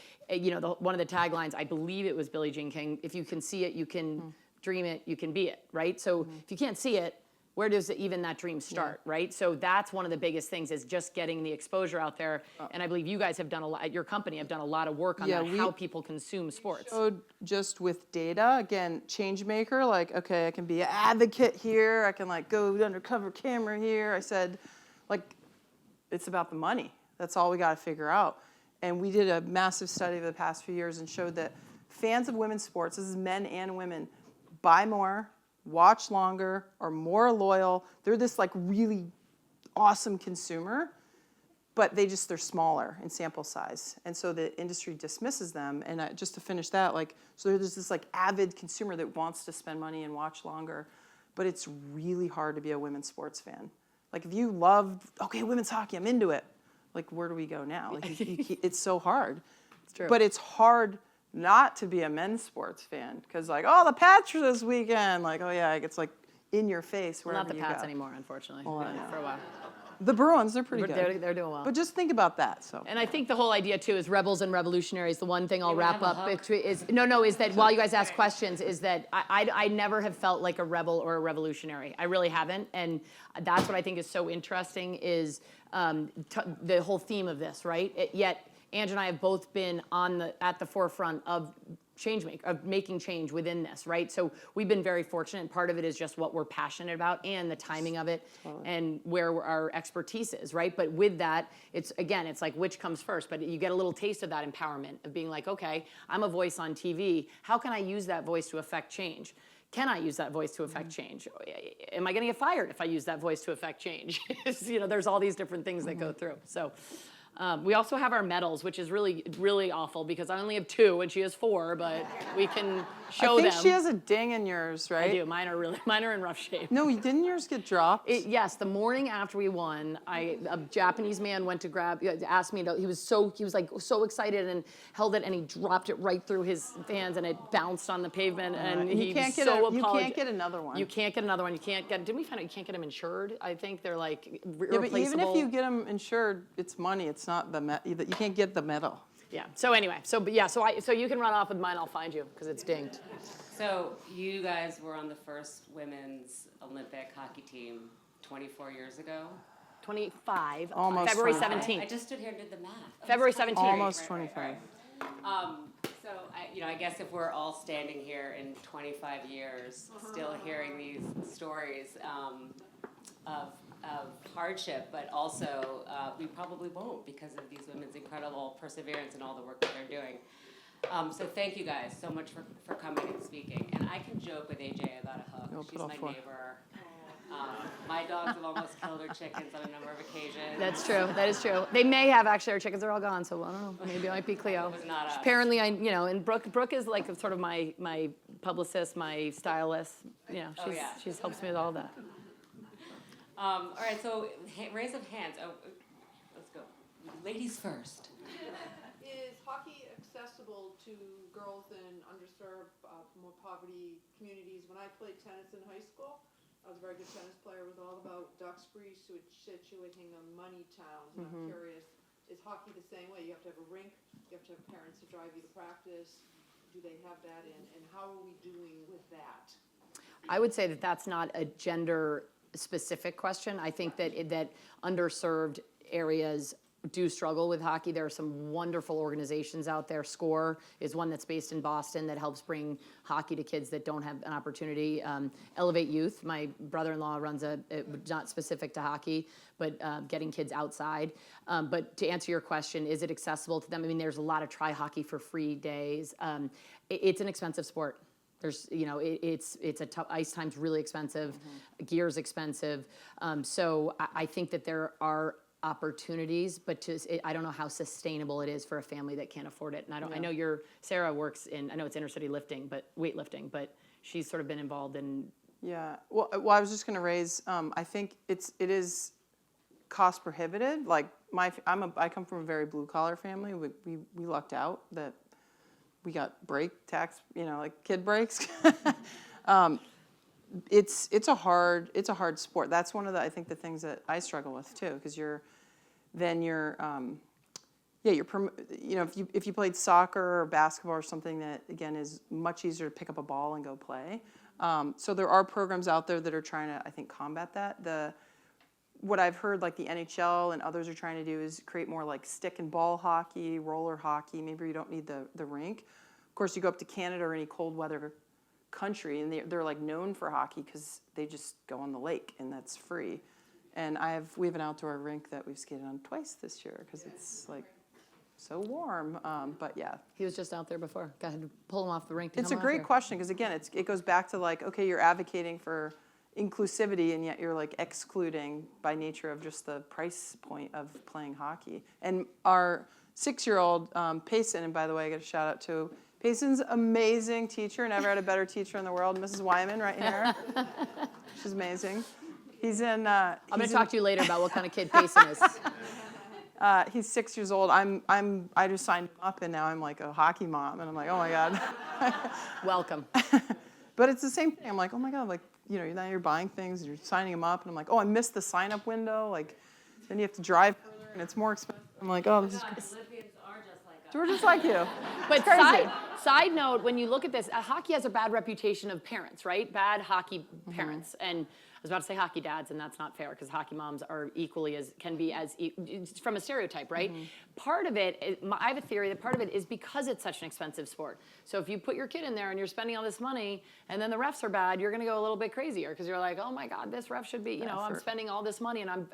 one of the taglines, I believe it was Billie Jean King, if you can see it, you can dream it, you can be it, right? So if you can't see it, where does even that dream start, right? So that's one of the biggest things is just getting the exposure out there. And I believe you guys have done a lot, at your company have done a lot of work on that, how people consume sports. Showed just with data, again, change maker, like, okay, I can be an advocate here. I can like go undercover camera here. I said, like, it's about the money. That's all we got to figure out. And we did a massive study over the past few years and showed that fans of women's sports, this is men and women, buy more, watch longer, are more loyal. They're this like really awesome consumer, but they're smaller in sample size. And so the industry dismisses them. And just to finish that, like, so there's this like avid consumer that wants to spend money and watch longer, but it's really hard to be a women's sports fan. Like if you love, okay, women's hockey, I'm into it. Like where do we go now? Like it's so hard. It's true. But it's hard not to be a men's sports fan because like, oh, the Pats are this weekend. Like, oh yeah, it's like in your face wherever Not the you Pats go. anymore, unfortunately. Well, I know. For a while. The Bruins, they're pretty good. They're doing well. But just think about that. So. And I think the whole idea too is rebels and revolutionaries. The one thing I'll wrap have a up hook? is that while you guys ask questions, is that I never have felt like a rebel or a revolutionary. I really haven't, and that's what I think is so interesting is the whole theme of this, right? Yet Ange and I have both been at the forefront of making change within this, right? So we've been very fortunate. Part of it is just what we're passionate about and the timing of it and where our expertise is, right? But with that, it's like which comes first? But you get a little taste of that empowerment of being like, okay, I'm a voice on TV. How can I use that voice to affect change? Can I use that voice to affect change? Am I going to get fired if I use that voice to affect change? There's all these different things that go through. So. We also have our medals, which is really, really awful because I only have 2 and she has 4, but we can show them. I think she has a ding in yours, right? I do. Mine are in rough shape. No, didn't yours get dropped? Yes, the morning after we won, a Japanese man went to asked me to. He was like so excited and held it, and he dropped it right through his hands, and it bounced on the pavement, and he was so apologetic. You can't get another one. You can't get another one. You can't get. Didn't we find out you can't get them insured? I think they're like irreplaceable. Yeah, but even if you get them insured, it's money. It's not you can't get the medal. Yeah. So anyway, so you can run off with mine. I'll find you because it's dinged. So you guys were on the first women's Olympic hockey team 24 years ago? 25. Almost February 25. 17th. I just stood here and did the math. February 17th. Almost 25. So I guess if we're all standing here in 25 years, still hearing these stories of hardship, but also we probably won't because of these women's incredible perseverance and all the work that they're doing. So thank you guys so much for coming and speaking. And I can joke with AJ about a hook. She's my neighbor. My dogs have almost killed her chickens on a number of occasions. That's true. That is true. They may have actually. Our chickens are all gone, so I don't know. Maybe it might be Cleo. It was not us. Apparently, and Brooke is like sort of my publicist, my stylist. She helps me with all that. All right, so raise of hands. Oh, let's go. Ladies first. Is hockey accessible to girls in underserved, more poverty communities? When I played tennis in high school, I was a very good tennis player. It was all about Duxbury, Scituate, Hingham, money towns. And I'm curious, is hockey the same way? You have to have a rink, you have to have parents to drive you to practice. Do they have that in? And how are we doing with that? I would say that that's not a gender specific question. I think that underserved areas do struggle with hockey. There are some wonderful organizations out there. SCORE is one that's based in Boston that helps bring hockey to kids that don't have an opportunity. Elevate Youth, my brother-in-law runs not specific to hockey, but getting kids outside. But to answer your question, is it accessible to them? I mean, there's a lot of try hockey for free days. It's an expensive sport. There's, it's a tough, ice time's really expensive, gear's expensive. So I think that there are opportunities, but I don't know how sustainable it is for a family that can't afford it. And I know Sarah works in, I know it's intercity lifting, but weightlifting, but she's sort of been involved in. Yeah, well, I was just going to raise, I think it is cost prohibitive. Like I come from a very blue collar family. We lucked out that we got break tax, like kid breaks. It's a hard sport. That's one of the, I think, the things that I struggle with too, because if you played soccer or basketball or something that again is much easier to pick up a ball and go play. So there are programs out there that are trying to, I think, combat that. What I've heard, like the NHL and others are trying to do is create more like stick and ball hockey, roller hockey. Maybe you don't need the rink. Of course, you go up to Canada or any cold weather country, and they're like known for hockey because they just go on the lake and that's free. And we have an outdoor rink that we've skated on twice this year because it's like so warm. But yeah, He was just out there before. Go ahead, pull him off the rink. it's a great question because again, it goes back to like, okay, you're advocating for inclusivity and yet you're like excluding by nature of just the price point of playing hockey. And our 6-year-old Payson, and by the way, I got a shout out to Payson's amazing teacher. Never had a better teacher in the world, Mrs. Wyman, right here. She's amazing. He's in. I'm going to talk to you later about what kind of kid Payson is. He's 6 years old. I just signed him up, and now I'm like a hockey mom, and I'm like, oh my god. Welcome. But it's the same thing. I'm like, oh my god, like now you're buying things, and you're signing them up, and I'm like, oh, I missed the sign up window. Like, then you have to drive further, and it's more expensive. I'm like, oh, this is. Olympians are just like us. We're just like you. But crazy. side note, when you look at this, hockey has a bad reputation of parents, right? Bad hockey parents. And I was about to say hockey dads, and that's not fair because hockey moms are equally from a stereotype, right? Part of it, I have a theory that part of it is because it's such an expensive sport. So if you put your kid in there and you're spending all this money and then the refs are bad, you're going to go a little bit crazier because you're like, oh my God, this ref should be, I'm spending all this money and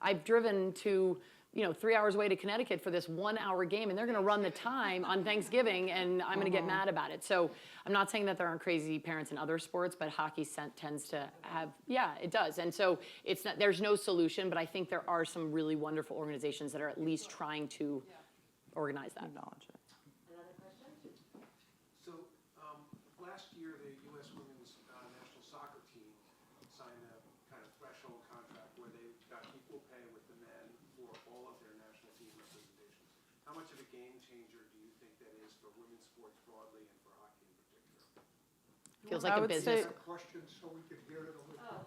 I've driven to 3 hours away to Connecticut for this 1 hour game, and they're going to run the time on Thanksgiving, and I'm going to get mad about it. So I'm not saying that there aren't crazy parents in other sports, but hockey tends to have, it does. And so there's no solution, but I think there are some really wonderful organizations that are at least trying to organize that. Acknowledge it. Another question? So last year, the U.S. women's national soccer team signed a kind of threshold contract where they got equal pay with the men for all of their national team representations. How much of a game changer do you think that is for women's sports broadly and for hockey in particular? Feels like I a would business. say- A question so we could hear it a little.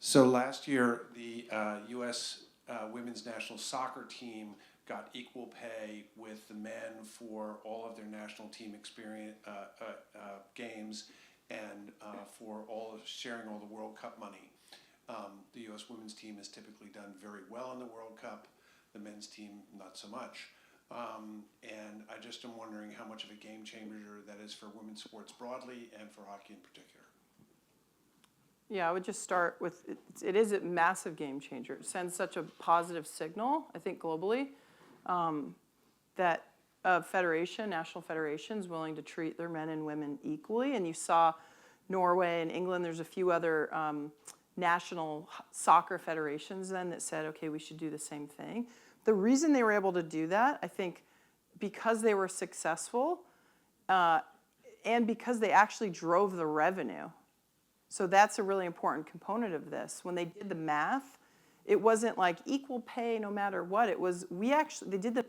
So last year, the U.S. women's national soccer team got equal pay with the men for all of their national team games and for sharing all the World Cup money. The U.S. women's team has typically done very well in the World Cup. The men's team, not so much. And I just am wondering how much of a game changer that is for women's sports broadly and for hockey in particular. Yeah, I would just start with, it is a massive game changer. It sends such a positive signal, I think globally, that a federation, national federation, is willing to treat their men and women equally. And you saw Norway and England, there's a few other national soccer federations then that said, okay, we should do the same thing. The reason they were able to do that, I think, because they were successful and because they actually drove the revenue. So that's a really important component of this. When they did the math, it wasn't like equal pay no matter what. It was, they did the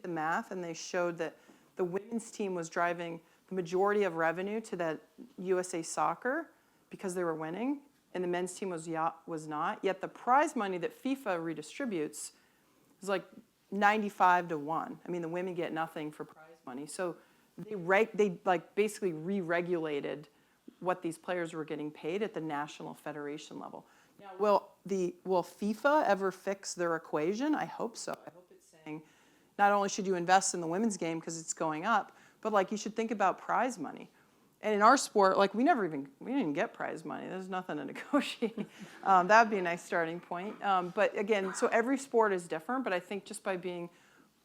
math and they showed that the women's team was driving the majority of revenue to that USA Soccer because they were winning, and the men's team was not. Yet the prize money that FIFA redistributes is like 95-1. I mean, the women get nothing for prize money. So they like basically re-regulated what these players were getting paid at the national federation level. Will FIFA ever fix their equation? I hope so. I hope it's saying not only should you invest in the women's game because it's going up, but like you should think about prize money. And in our sport, like we didn't even get prize money. There's nothing to negotiate. That would be a nice starting point. But again, so every sport is different, but I think just by being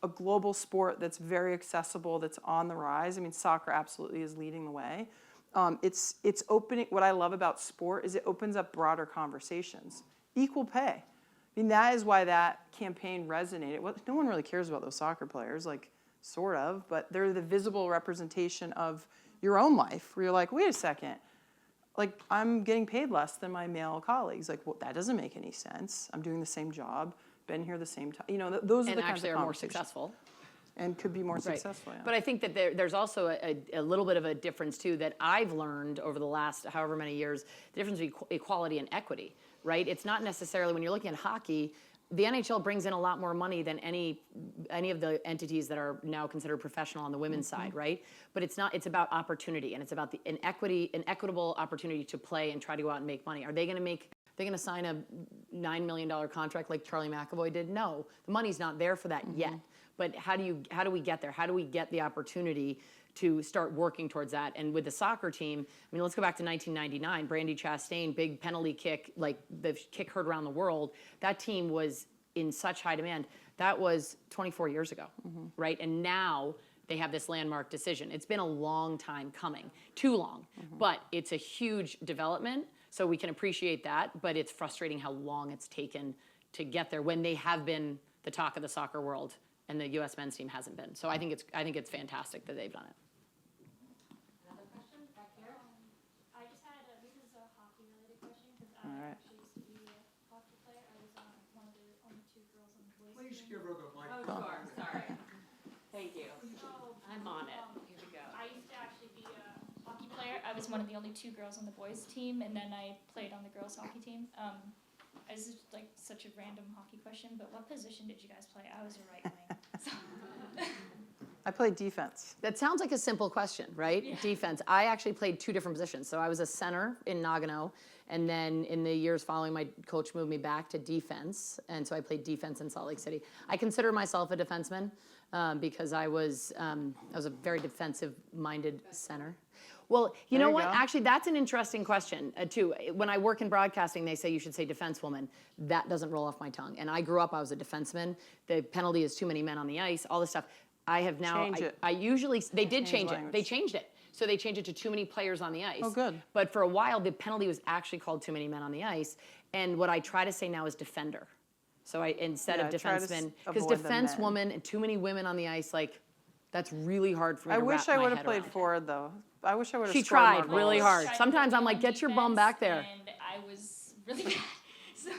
a global sport that's very accessible, that's on the rise, I mean, soccer absolutely is leading the way. It's opening, what I love about sport is it opens up broader conversations. Equal pay. I mean, that is why that campaign resonated. No one really cares about those soccer players, like sort of, but they're the visible representation of your own life, where you're like, wait a second, like I'm getting paid less than my male colleagues. Like, well, that doesn't make any sense. I'm doing the same job, been here the same time. You know, those are the kinds of And actually are more conversations. Successful. And could be more Right. successful, yeah. But I think that there's also a little bit of a difference too that I've learned over the last however many years, the difference between equality and equity, right? It's not necessarily, when you're looking at hockey, the NHL brings in a lot more money than any of the entities that are now considered professional on the women's side, right? But it's not, it's about opportunity, and it's about an equitable opportunity to play and try to go out and make money. Are they going to sign a $9 million contract like Charlie McAvoy did? No, the money's not there for that yet. But how do we get there? How do we get the opportunity to start working towards that? And with the soccer team, I mean, let's go back to 1999. Brandy Chastain, big penalty kick, like the kick heard around the world. That team was in such high demand. That was 24 years ago, right? And now they have this landmark decision. It's been a long time coming, too long, but it's a huge development. So we can appreciate that, but it's frustrating how long it's taken to get there when they have been the talk of the soccer world and the U.S. men's team hasn't been. So I think it's fantastic that they've done it. Another question back here? I just had this is a hockey-related question because I right. actually used to be a hockey player. I was one of the only 2 girls on the boys Please team. give her the mic. Oh, sure, sorry. Thank you. So, I'm on it. Here we go. I used to actually be a hockey player. I was one of the only 2 girls on the boys team, and then I played on the girls hockey team. This is like such a random hockey question, but what position did you guys play? I was a right wing. So. I played defense. That sounds like a simple question, right? Yeah. Defense. I actually played 2 different positions. So I was a center in Nagano, and then in the years following, my coach moved me back to defense, and so I played defense in Salt Lake City. I consider myself a defenseman because I was a very defensive-minded center. Well, you know you what? go. Actually, that's an interesting question, too. When I work in broadcasting, they say you should say defensewoman. That doesn't roll off my tongue. And I grew up, I was a defenseman. The penalty is too many men on the ice, all this stuff. I have now, Change it. I usually, they did change it. language. They changed it. So they changed it to too many players on the ice. Oh, good. But for a while, the penalty was actually called too many men on the ice. And what I try to say now is defender. So instead of Yeah, try to defenseman, because avoid the men. defensewoman and too many women on the ice, like, that's really hard for me I to wrap wish I my would have head played around. forward, though. I wish I would have She scored more tried really goals. hard. Tried to Sometimes play I'm like, on get your bum defense, back there. And I was really bad. So.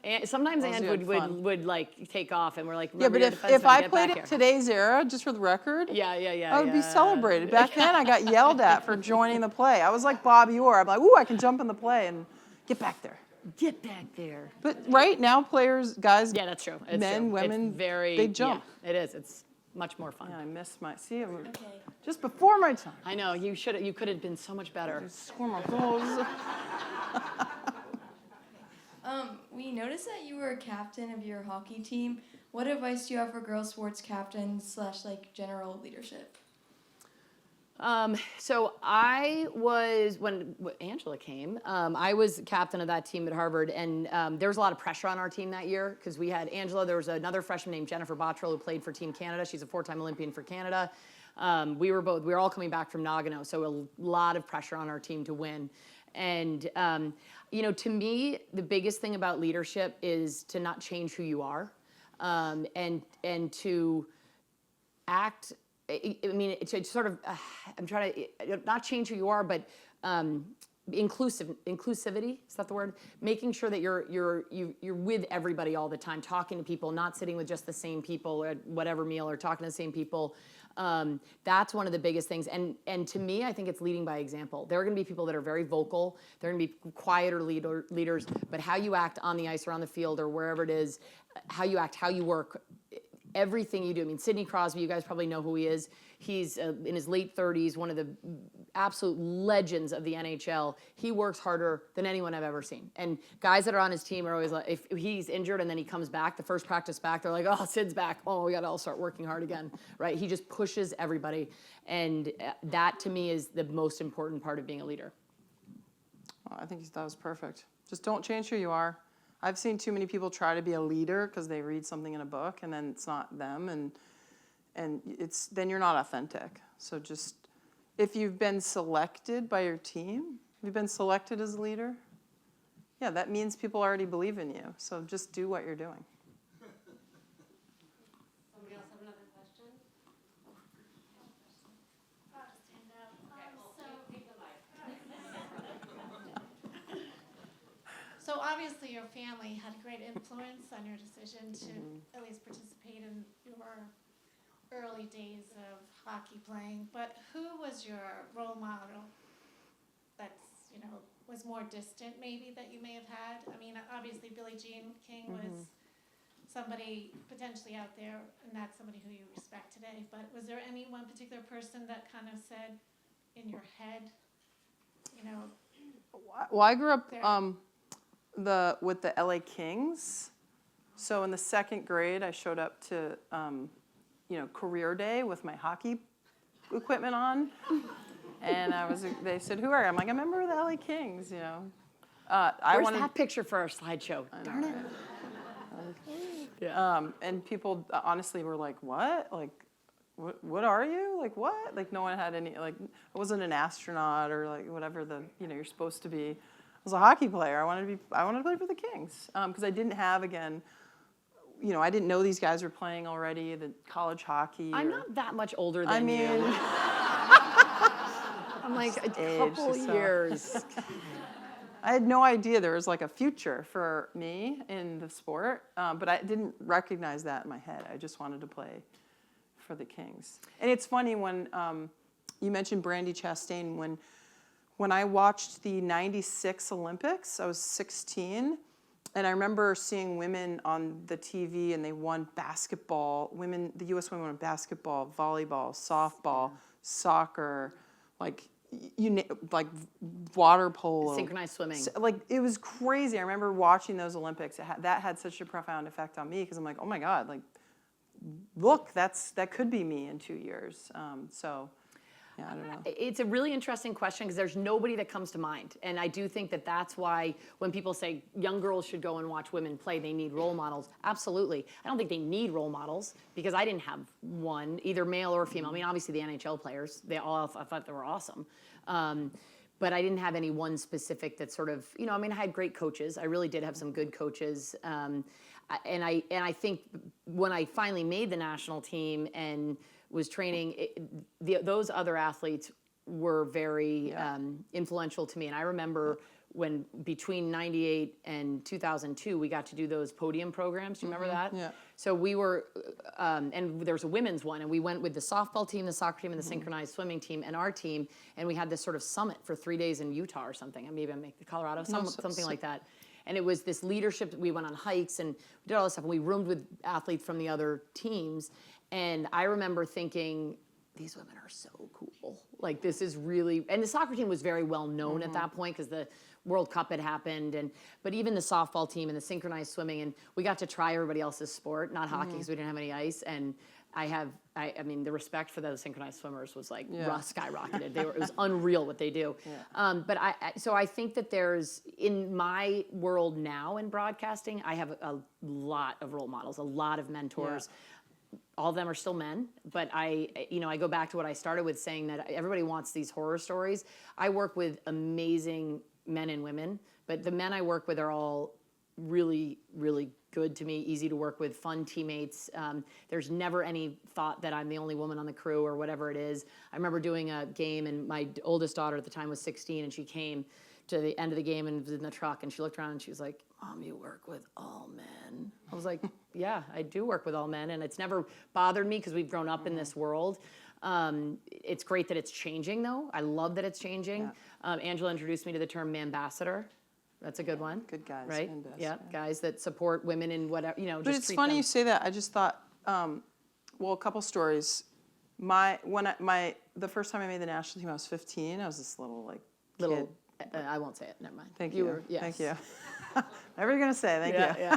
And sometimes Those Anne you had fun. would like take off, and we're like, Yeah, remember but you're a if defenseman, I get played back it here. today's era, just for the record, Yeah. I would be celebrated. Back then, I got yelled at for joining the play. I was like Bobby Orr. I'm like, ooh, I can jump in the play and get back there. Get back there. But right now, players, guys, Yeah, that's true. It's men, true. women, it's very, they jump. Yeah, it is. It's much more fun. Yeah, I missed my, see, I'm Okay. just before my time. I know you could have been so much better. Score more goals. We noticed that you were a captain of your hockey team. What advice do you have for girls sports captains / like general leadership? So I was, when Angela came, I was captain of that team at Harvard, and there was a lot of pressure on our team that year because we had Angela. There was another freshman named Jennifer Bottrell who played for Team Canada. She's a 4-time Olympian for Canada. We were all coming back from Nagano, so a lot of pressure on our team to win. And, to me, the biggest thing about leadership is to not change who you are, and to act. I mean, to sort of, I'm trying to not change who you are, but inclusivity, is that the word? Making sure that you're with everybody all the time, talking to people, not sitting with just the same people at whatever meal or talking to the same people. That's one of the biggest things. And to me, I think it's leading by example. There are going to be people that are very vocal. There are going to be quieter leaders, but how you act on the ice or on the field or wherever it is, how you act, how you work, everything you do. I mean, Sidney Crosby, you guys probably know who he is. He's in his late 30s, one of the absolute legends of the NHL, he works harder than anyone I've ever seen. And guys that are on his team are always like, if he's injured and then he comes back, the first practice back, they're like, oh, Sid's back. Oh, we got to all start working hard again, right? He just pushes everybody. And that, to me, is the most important part of being a leader. Well, I think that was perfect. Just don't change who you are. I've seen too many people try to be a leader because they read something in a book and then it's not them, and then you're not authentic. So just, if you've been selected by your team, you've been selected as a leader, yeah, that means people already believe in you. So just do what you're doing. Somebody else have another question? So obviously your family had a great influence on your decision to at least participate in your early days of hockey playing, but who was your role model that's, was more distant maybe that you may have had? I mean, obviously Billie Jean King was somebody potentially out there, and that's somebody who you respect today, but was there any one particular person that kind of said in your head, Well, I grew up there? with the LA Kings. So in the second grade, I showed up to career day with my hockey equipment on, and they said, "Who are you?" I'm like, "I'm a member of the LA Kings." Where's that picture for our slideshow? Darn it. And people honestly were like, "What? Like, what are you? Like, what?" Like, no one had any, like, I wasn't an astronaut or like whatever you're supposed to be. I was a hockey player. I wanted to play for the Kings because I didn't have, again, I didn't know these guys were playing already, the college hockey. I'm not that much older than I mean, you. I'm like a couple years. I had no idea there was like a future for me in the sport, but I didn't recognize that in my head. I just wanted to play for the Kings. And it's funny when you mentioned Brandi Chastain, when I watched the '96 Olympics, I was 16, and I remember seeing women on the TV, and they won basketball. The U.S. women won basketball, volleyball, softball, soccer, like water polo, Synchronized swimming. Like, it was crazy. I remember watching those Olympics. That had such a profound effect on me because I'm like, oh my God, like, look, that could be me in 2 years. Yeah, I don't know. It's a really interesting question because there's nobody that comes to mind. And I do think that that's why when people say young girls should go and watch women play, they need role models. Absolutely. I don't think they need role models because I didn't have one, either male or female. I mean, obviously the NHL players, I thought they were awesome. But I didn't have any one specific that sort of, I had great coaches. I really did have some good coaches. And I think when I finally made the national team and was training, those other athletes were very influential to me. And I remember when between 98 and 2002, we got to do those podium programs. Do you remember that? Yeah. So we were, and there was a women's one, and we went with the softball team, the soccer team, and the synchronized swimming team, and our team, and we had this sort of summit for 3 days in Utah or something. Maybe I make the Colorado, something like that. And it was this leadership. We went on hikes and we did all this stuff, and we roomed with athletes from the other teams. And I remember thinking, these women are so cool. Like, this is really, and the soccer team was very well known at that point because the World Cup had happened. But even the softball team and the synchronized swimming, and we got to try everybody else's sport, not hockey because we didn't have any ice. And I mean, the respect for those synchronized swimmers was like skyrocketed. It was unreal what they do. Yeah. So I think that there's, in my world now in broadcasting, I have a lot of role models, a lot of mentors. Yeah. All of them are still men, but I go back to what I started with, saying that everybody wants these horror stories. I work with amazing men and women, but the men I work with are all really, really good to me, easy to work with, fun teammates. There's never any thought that I'm the only woman on the crew or whatever it is. I remember doing a game, and my oldest daughter at the time was 16, and she came to the end of the game and was in the truck, and she looked around and she was like, "Mom, you work with all men." I was like, yeah, I do work with all men, and it's never bothered me because we've grown up in this world. It's great that it's changing, though. I love that it's changing. Yeah. Angela introduced me to the term "mambassador." That's a good one. Good guys. Right? Yeah, guys that support women in whatever, But it's funny you say that. I just thought, well, a couple stories. the first time I made the national team, I was 15. I was this little Little, kid. I won't say it, never mind. Thank you. Were, yes. Thank you. Never gonna say thank you. Yeah.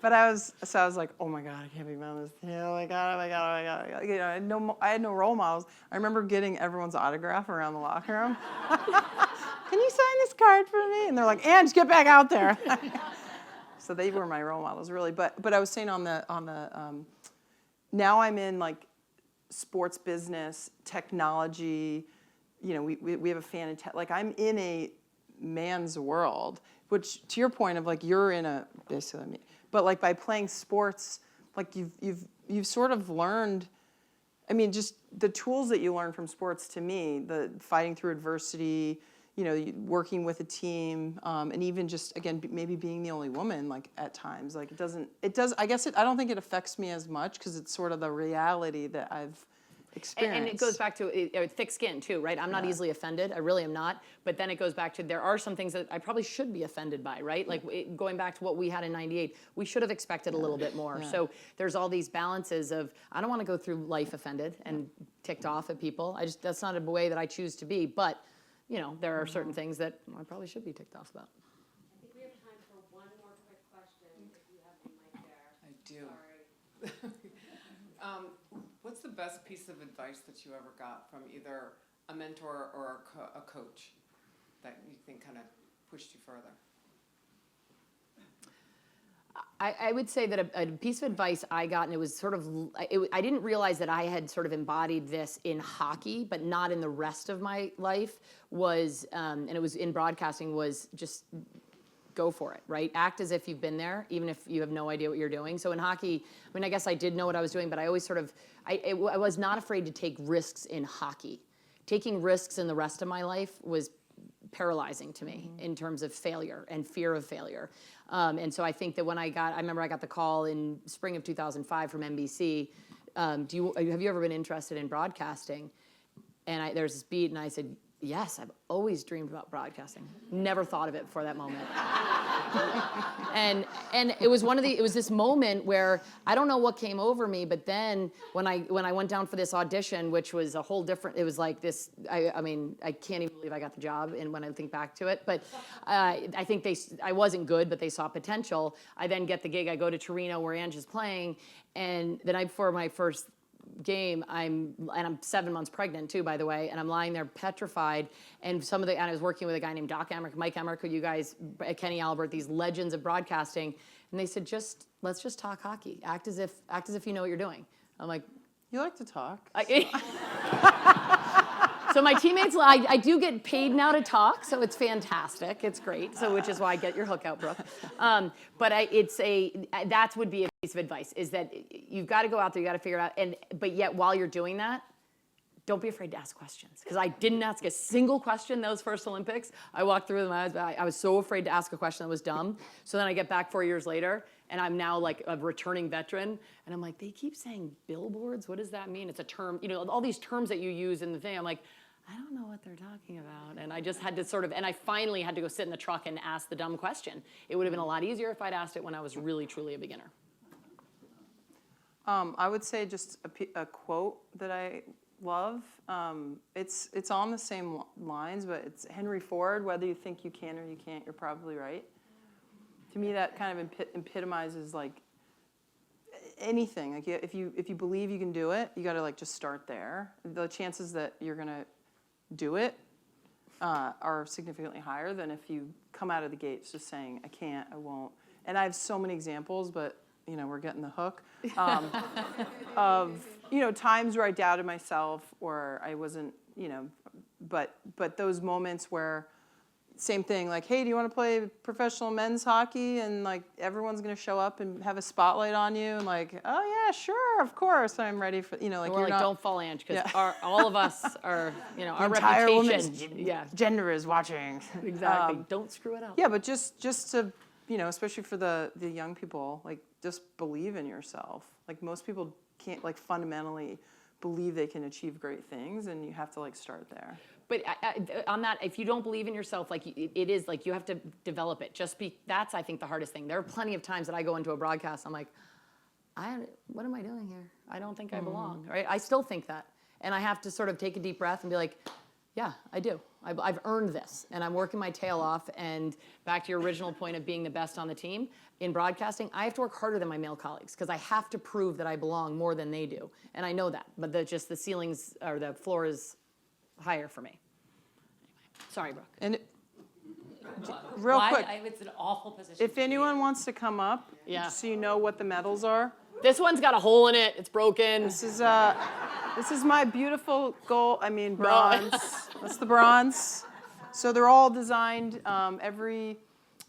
But I was like, oh my God, I can't be on this team. Oh my God, oh my God, oh my God. You know, I had no role models. I remember getting everyone's autograph around the locker room. Can you sign this card for me? And they're like, Ange, get back out there. So they were my role models, really. But I was saying on the now I'm in like sports business, technology. You know, we have a fan in tech. Like I'm in a man's world, which to your point of like you're in a basically, but like by playing sports, like you've sort of learned. I mean, just the tools that you learn from sports to me, the fighting through adversity, you know, working with a team, and even just again maybe being the only woman like at times, like it does. I guess I don't think it affects me as much because it's sort of the reality that I've experienced. And it goes back to thick skin too, right? I'm not easily offended. I really am not. But then it goes back to there are some things that I probably should be offended by, right? Like going back to what we had in '98, we should have expected a little bit more. Yeah. So there's all these balances of I don't want to go through life offended and ticked off at people. That's not a way that I choose to be. But you know, there are certain things that I probably should be ticked off about. I think we have time for one more quick question, if you have the mic there. I do. Sorry. What's the best piece of advice that you ever got from either a mentor or a coach that you think kind of pushed you further? I would say that a piece of advice I got, and it was sort of, I didn't realize that I had sort of embodied this in hockey, but not in the rest of my life, was, and it was in broadcasting, was just go for it, right? Act as if you've been there, even if you have no idea what you're doing. So in hockey, I mean, I guess I did know what I was doing, but I always sort of, I was not afraid to take risks in hockey. Taking risks in the rest of my life was paralyzing to me in terms of failure and fear of failure. And so I think that when I remember I got the call in spring of 2005 from NBC, have you ever been interested in broadcasting? And there's this beat, and I said, yes, I've always dreamed about broadcasting. Never thought of it before that moment. and it was it was this moment where I don't know what came over me, but then when I went down for this audition, which was a whole different, it was like this, I mean, I can't even believe I got the job, and when I think back to it, but I think I wasn't good, but they saw potential. I then get the gig, I go to Torino where Ange is playing, and the night before my first game, I'm 7 months pregnant too, by the way, and I'm lying there petrified. And I was working with a guy named Doc Emmerich, Mike Emmerich, who you guys, Kenny Albert, these legends of broadcasting, and they said, let's just talk hockey. Act as if you know what you're doing. I'm like, You like to talk. So my teammates, I do get paid now to talk, so it's fantastic. It's great. So which is why I get your hook out, Brooke. But that would be a piece of advice, is that you've got to go out there, you got to figure it out. But yet while you're doing that, don't be afraid to ask questions. Because I didn't ask a single question those first Olympics. I walked through them, I was so afraid to ask a question that was dumb. So then I get back 4 years later, and I'm now like a returning veteran, and I'm like, they keep saying billboards? What does that mean? It's a term, all these terms that you use in the thing. I'm like, I don't know what they're talking about. And I just had to and I finally had to go sit in the truck and ask the dumb question. It would have been a lot easier if I'd asked it when I was really, truly a beginner. I would say just a quote that I love. It's on the same lines, but it's Henry Ford, whether you think you can or you can't, you're probably right. To me, that kind of epitomizes like anything. Like if you believe you can do it, you got to like just start there. The chances that you're gonna do it are significantly higher than if you come out of the gates just saying I can't, I won't. And I have so many examples, but we're getting the hook of times where I doubted myself or I wasn't, but those moments where same thing, like, hey, do you want to play professional men's hockey? And like everyone's going to show up and have a spotlight on you, and like, oh yeah, sure, of course, I'm ready for like. We're like, don't fall, Ange, because all of us are, our entire reputation. Gender is watching. Exactly. Don't screw it up. Yeah, but just to especially for the young people, like just believe in yourself. Like most people can't like fundamentally believe they can achieve great things, and you have to like start there. But on that, if you don't believe in yourself, like it is like you have to develop it. That's I think the hardest thing. There are plenty of times that I go into a broadcast, I'm like, what am I doing here? I don't think I belong, right? I still think that. And I have to sort of take a deep breath and be like, yeah, I do. I've earned this, and I'm working my tail off. And back to your original point of being the best on the team, in broadcasting, I have to work harder than my male colleagues because I have to prove that I belong more than they do. And I know that, but the ceilings, or the floor is higher for me. Sorry, Brooke. And real quick, It's an awful position. if anyone wants to come up, Yeah. so you know what the medals are. This one's got a hole in it. It's broken. This is my beautiful bronze. That's the bronze. So they're all designed. Every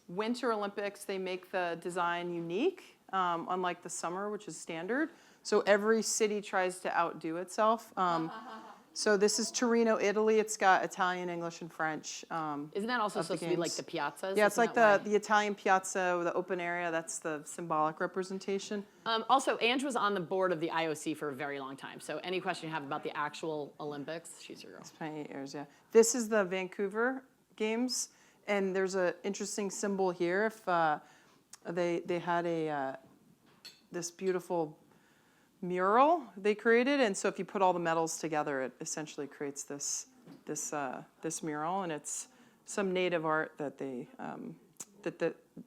Winter Olympics, they make the design unique, unlike the summer, which is standard. So every city tries to outdo itself. So this is Torino, Italy. It's got Italian, English, and French. Isn't that also of the supposed to be like games. the piazzas? Yeah, it's Isn't like that the Italian piazza, the open area. That's the symbolic representation. Also, Ange was on the board of the IOC for a very long time. So any question you have about the actual Olympics, she's your girl. It's 28 years, yeah. This is the Vancouver Games, and there's an interesting symbol here. If they had this beautiful mural they created, and so if you put all the medals together, it essentially creates this mural, and it's some native art that they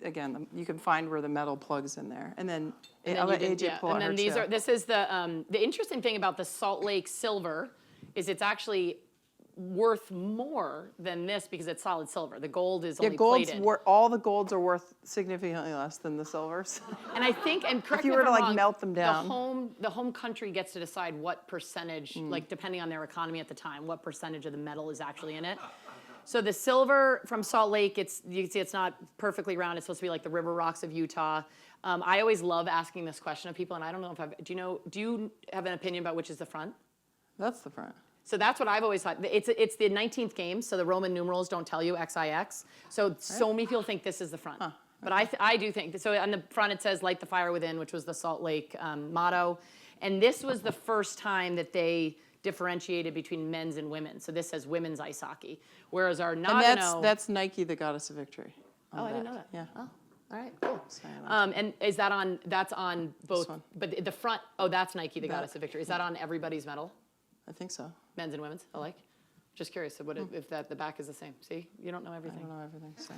again, you can find where the medal plugs in there, and then I'll let AJ pull out her too. This is the interesting thing about the Salt Lake silver is it's actually worth more than this because it's solid silver. The gold is only plated. All the golds are worth significantly less than the silvers. And I think, and correct if you me were if to I'm like wrong, melt them down, the home country gets to decide what percentage, like depending on their economy at the time, what percentage of the metal is actually in it. So the silver from Salt Lake, you can see it's not perfectly round. It's supposed to be like the river rocks of Utah. I always love asking this question of people, and I don't know if do you have an opinion about which is the front? that's the front. So that's what I've always thought. It's the 19th game, so the Roman numerals don't tell you XIX. So many people think this is the front. But I do think, so on the front it says light the fire within, which was the Salt Lake motto. And this was the first time that they differentiated between men's and women's. So this says women's ice hockey. Whereas our Nagano. And that's Nike that got us a victory. Oh, I didn't know that. Yeah. Oh, all right, cool. Sorry, And is that that's on both, one. but the front, that's Nike that got us a victory. Is that on everybody's medal? I think so. Men's and women's alike? Just curious if the back is the same. See, you don't know everything. I don't know everything. So.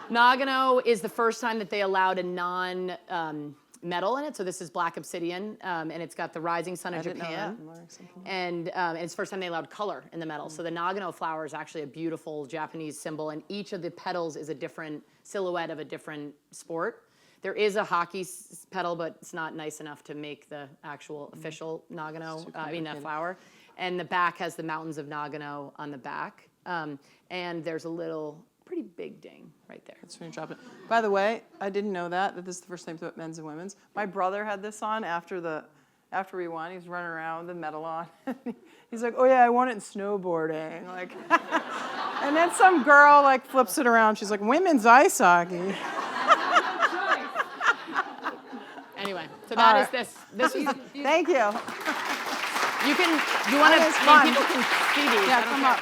Nagano is the first time that they allowed a non-metal in it. So this is black obsidian, and it's got the rising sun of I didn't know Japan. that. I'm learning something. And it's the first time they allowed color in the metal. So the Nagano flower is actually a beautiful Japanese symbol, and each of the petals is a different silhouette of a different sport. There is a hockey petal, but it's not nice enough to make the actual official Nagano, flower. And the back has the mountains of Nagano on the back. And there's a little, pretty big ding right there. That's when you drop it. By the way, I didn't know that this is the first time to put men's and women's. My brother had this on after we won. He was running around with the medal on. He's like, oh yeah, I won it in snowboarding. Like, and then some girl like flips it around. She's like, women's ice hockey. Anyway, so that is this. This is. Thank you. You want to? That is fun. People can see these. Yeah, I don't come care. up.